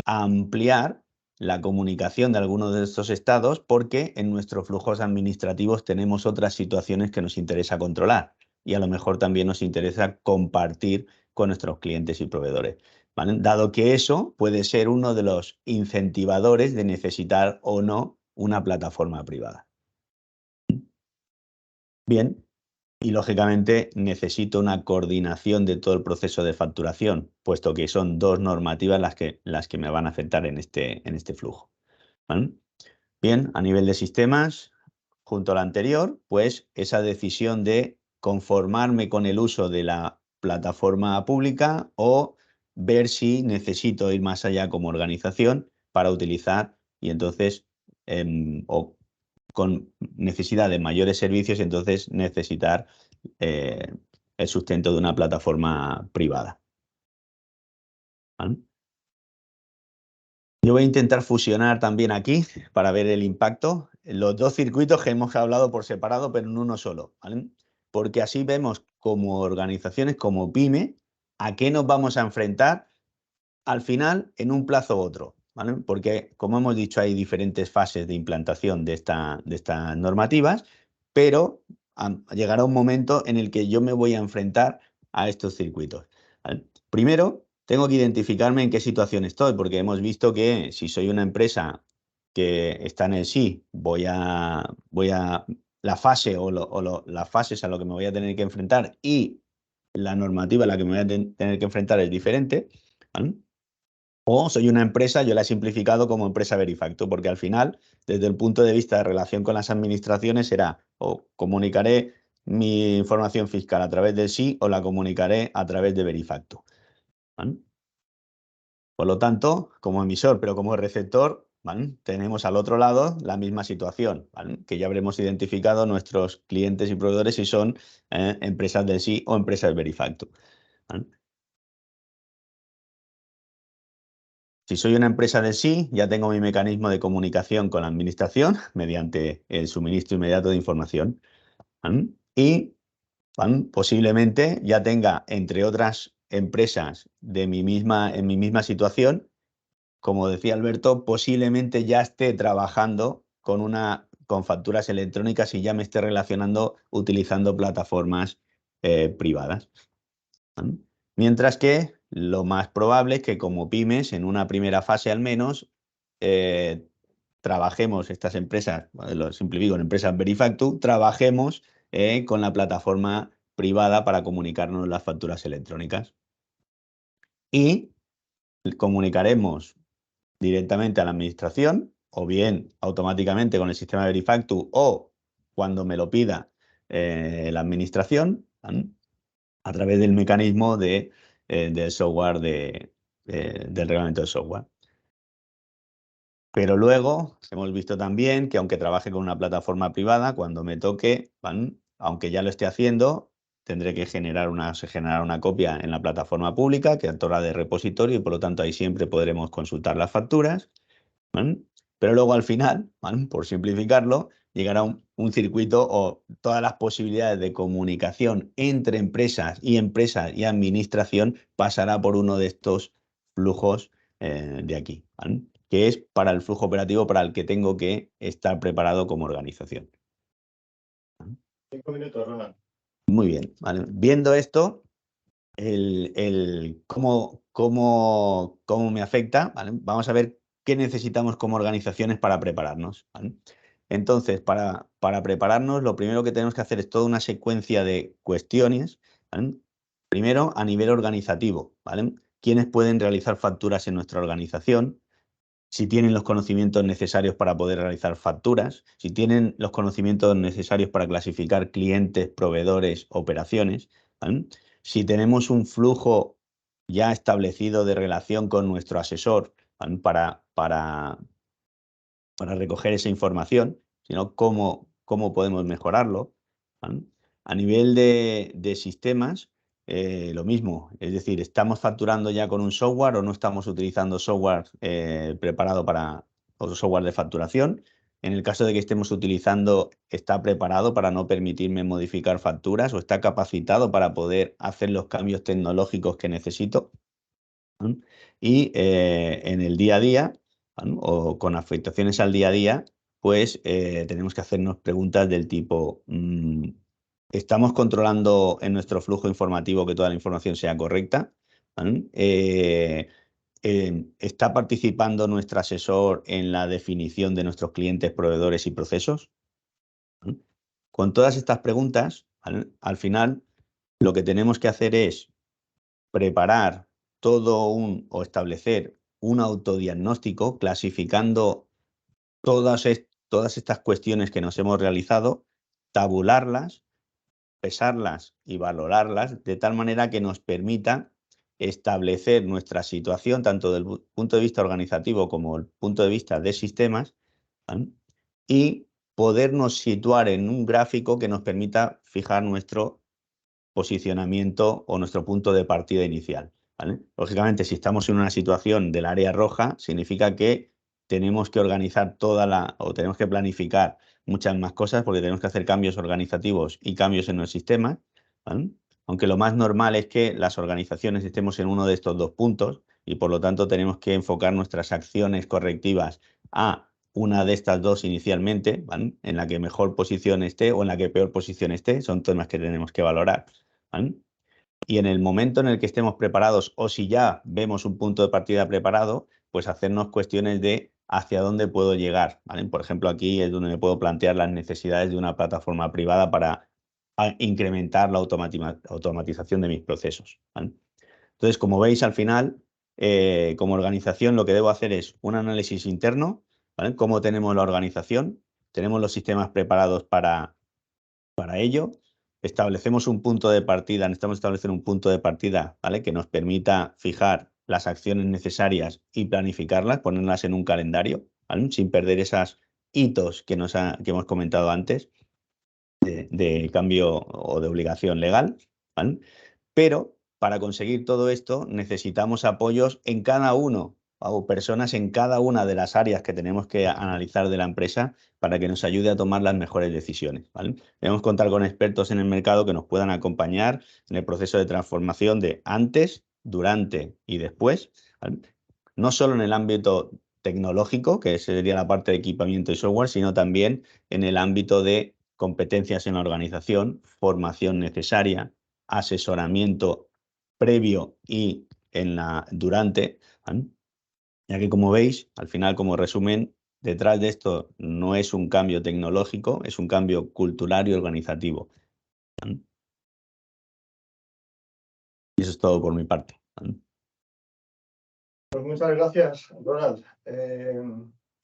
D: ampliar la comunicación de algunos de estos estados porque en nuestros flujos administrativos tenemos otras situaciones que nos interesa controlar y a lo mejor también nos interesa compartir con nuestros clientes y proveedores, ¿vale? Dado que eso puede ser uno de los incentivadores de necesitar o no una plataforma privada. Bien, y lógicamente necesito una coordinación de todo el proceso de facturación, puesto que son dos normativas las que me van a afectar en este flujo, ¿vale? Bien, a nivel de sistemas, junto a la anterior, pues esa decisión de conformarme con el uso de la plataforma pública o ver si necesito ir más allá como organización para utilizar y entonces o con necesidad de mayores servicios, entonces necesitar el sustento de una plataforma privada, ¿vale? Yo voy a intentar fusionar también aquí para ver el impacto. Los dos circuitos que hemos hablado por separado, pero en uno solo, ¿vale? Porque así vemos como organizaciones, como pyme, a qué nos vamos a enfrentar al final en un plazo u otro, ¿vale? Porque, como hemos dicho, hay diferentes fases de implantación de estas normativas, pero llegará un momento en el que yo me voy a enfrentar a estos circuitos, ¿vale? Primero, tengo que identificarme en qué situación estoy, porque hemos visto que si soy una empresa que está en el sí, la fase las fases a lo que me voy a tener que enfrentar y la normativa a la que me voy a tener que enfrentar es diferente, ¿vale? O soy una empresa, yo la he simplificado como empresa Verifacto, porque al final, desde el punto de vista de relación con las administraciones, será o comunicaré mi información fiscal a través del sí o la comunicaré a través de Verifacto, ¿vale? Por lo tanto, como emisor, pero como receptor, ¿vale? Tenemos al otro lado la misma situación, ¿vale? Que ya habremos identificado nuestros clientes y proveedores si son empresas del sí o empresas Verifacto, ¿vale? Si soy una empresa de sí, ya tengo mi mecanismo de comunicación con la administración mediante el suministro inmediato de información, ¿vale? Y ¿vale? Posiblemente ya tenga, entre otras empresas en mi misma situación, como decía Alberto, posiblemente ya esté trabajando con facturas electrónicas y ya me esté relacionando utilizando plataformas privadas, ¿vale? Mientras que lo más probable es que como pymes, en una primera fase al menos, trabajemos estas empresas, lo simplifico, en empresas Verifactu, trabajemos con la plataforma privada para comunicarnos las facturas electrónicas. Y comunicaremos directamente a la administración, o bien automáticamente con el sistema Verifactu, o cuando me lo pida la administración, ¿vale? A través del mecanismo del software del reglamento de software. Pero luego hemos visto también que aunque trabaje con una plataforma privada, cuando me toque, ¿vale? Aunque ya lo esté haciendo, tendré que generar una copia en la plataforma pública que actúa de repositorio y por lo tanto ahí siempre podremos consultar las facturas, ¿vale? Pero luego al final, ¿vale? Por simplificarlo, llegará un circuito o todas las posibilidades de comunicación entre empresas y administración pasará por uno de estos flujos de aquí, ¿vale? Que es para el flujo operativo para el que tengo que estar preparado como organización.
A: 5 minutos, Ronald.
D: Muy bien, ¿vale? Viendo esto, cómo me afecta, ¿vale? Vamos a ver qué necesitamos como organizaciones para prepararnos, ¿vale? Entonces, para prepararnos, lo primero que tenemos que hacer es toda una secuencia de cuestiones, ¿vale? Primero, a nivel organizativo, ¿vale? ¿Quiénes pueden realizar facturas en nuestra organización? Si tienen los conocimientos necesarios para poder realizar facturas, si tienen los conocimientos necesarios para clasificar clientes, proveedores, operaciones, ¿vale? Si tenemos un flujo ya establecido de relación con nuestro asesor ¿vale? Para recoger esa información, sino cómo podemos mejorarlo, ¿vale? A nivel de sistemas, lo mismo, es decir, ¿estamos facturando ya con un software o no estamos utilizando software preparado para o software de facturación? En el caso de que estemos utilizando, ¿está preparado para no permitirme modificar facturas o está capacitado para poder hacer los cambios tecnológicos que necesito? ¿Vale? Y en el día a día, ¿vale? O con afectaciones al día a día, pues tenemos que hacernos preguntas del tipo, ¿estamos controlando en nuestro flujo informativo que toda la información sea correcta? ¿Vale? ¿Está participando nuestro asesor en la definición de nuestros clientes, proveedores y procesos? ¿Vale? Con todas estas preguntas, ¿vale? Al final, lo que tenemos que hacer es preparar o establecer un autodiagnóstico clasificando todas estas cuestiones que nos hemos realizado, tabularlas, pesarlas y valorarlas de tal manera que nos permita establecer nuestra situación tanto del punto de vista organizativo como el punto de vista de sistemas, ¿vale? Y podernos situar en un gráfico que nos permita fijar nuestro posicionamiento o nuestro punto de partida inicial, ¿vale? Lógicamente, si estamos en una situación del área roja, significa que tenemos que organizar o tenemos que planificar muchas más cosas porque tenemos que hacer cambios organizativos y cambios en los sistemas, ¿vale? Aunque lo más normal es que las organizaciones estemos en uno de estos dos puntos y por lo tanto tenemos que enfocar nuestras acciones correctivas a una de estas dos inicialmente, ¿vale? En la que mejor posición esté o en la que peor posición esté, son temas que tenemos que valorar, ¿vale? Y en el momento en el que estemos preparados o si ya vemos un punto de partida preparado, pues hacernos cuestiones de hacia dónde puedo llegar, ¿vale? Por ejemplo, aquí es donde me puedo plantear las necesidades de una plataforma privada para incrementar la automatización de mis procesos, ¿vale? Entonces, como veis, al final, como organización, lo que debo hacer es un análisis interno, ¿vale? Cómo tenemos la organización, tenemos los sistemas preparados para ello. Establecemos un punto de partida, necesitamos establecer un punto de partida, ¿vale? Que nos permita fijar las acciones necesarias y planificarlas, ponerlas en un calendario, ¿vale? Sin perder esos hitos que hemos comentado antes de cambio o de obligación legal, ¿vale? Pero para conseguir todo esto necesitamos apoyos en cada uno o personas en cada una de las áreas que tenemos que analizar de la empresa para que nos ayude a tomar las mejores decisiones, ¿vale? Debemos contar con expertos en el mercado que nos puedan acompañar en el proceso de transformación de antes, durante y después, ¿vale? No solo en el ámbito tecnológico, que sería la parte de equipamiento y software, sino también en el ámbito de competencias en la organización, formación necesaria, asesoramiento previo y durante, ¿vale? Ya que como veis, al final como resumen, detrás de esto no es un cambio tecnológico, es un cambio cultural y organizativo, ¿vale? Y eso es todo por mi parte, ¿vale?
A: Pues muchas gracias, Ronald.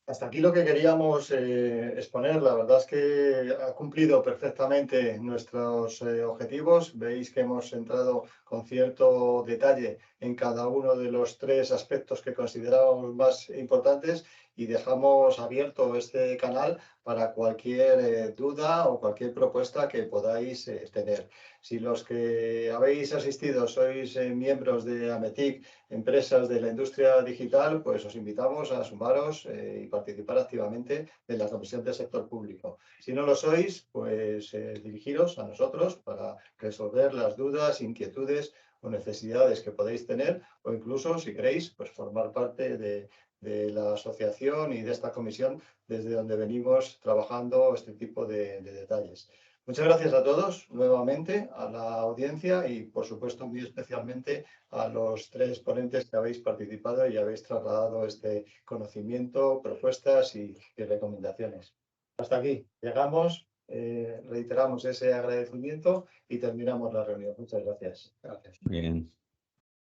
A: Hasta aquí lo que queríamos exponer. La verdad es que ha cumplido perfectamente nuestros objetivos. Veis que hemos entrado con cierto detalle en cada uno de los tres aspectos que considerábamos más importantes y dejamos abierto este canal para cualquier duda o cualquier propuesta que podáis tener. Si los que habéis asistido sois miembros de Ametic, empresas de la industria digital, pues os invitamos a sumaros y participar activamente en la Comisión del Sector Público. Si no lo sois, pues dirigiros a nosotros para resolver las dudas, inquietudes o necesidades que podéis tener o incluso, si queréis, pues formar parte de la asociación y de esta comisión desde donde venimos trabajando este tipo de detalles. Muchas gracias a todos nuevamente, a la audiencia y, por supuesto, muy especialmente a los tres ponentes que habéis participado y habéis trasladado este conocimiento, propuestas y recomendaciones. Hasta aquí llegamos, reiteramos ese agradecimiento y terminamos la reunión. Muchas gracias.
B: Gracias.
D: Bien.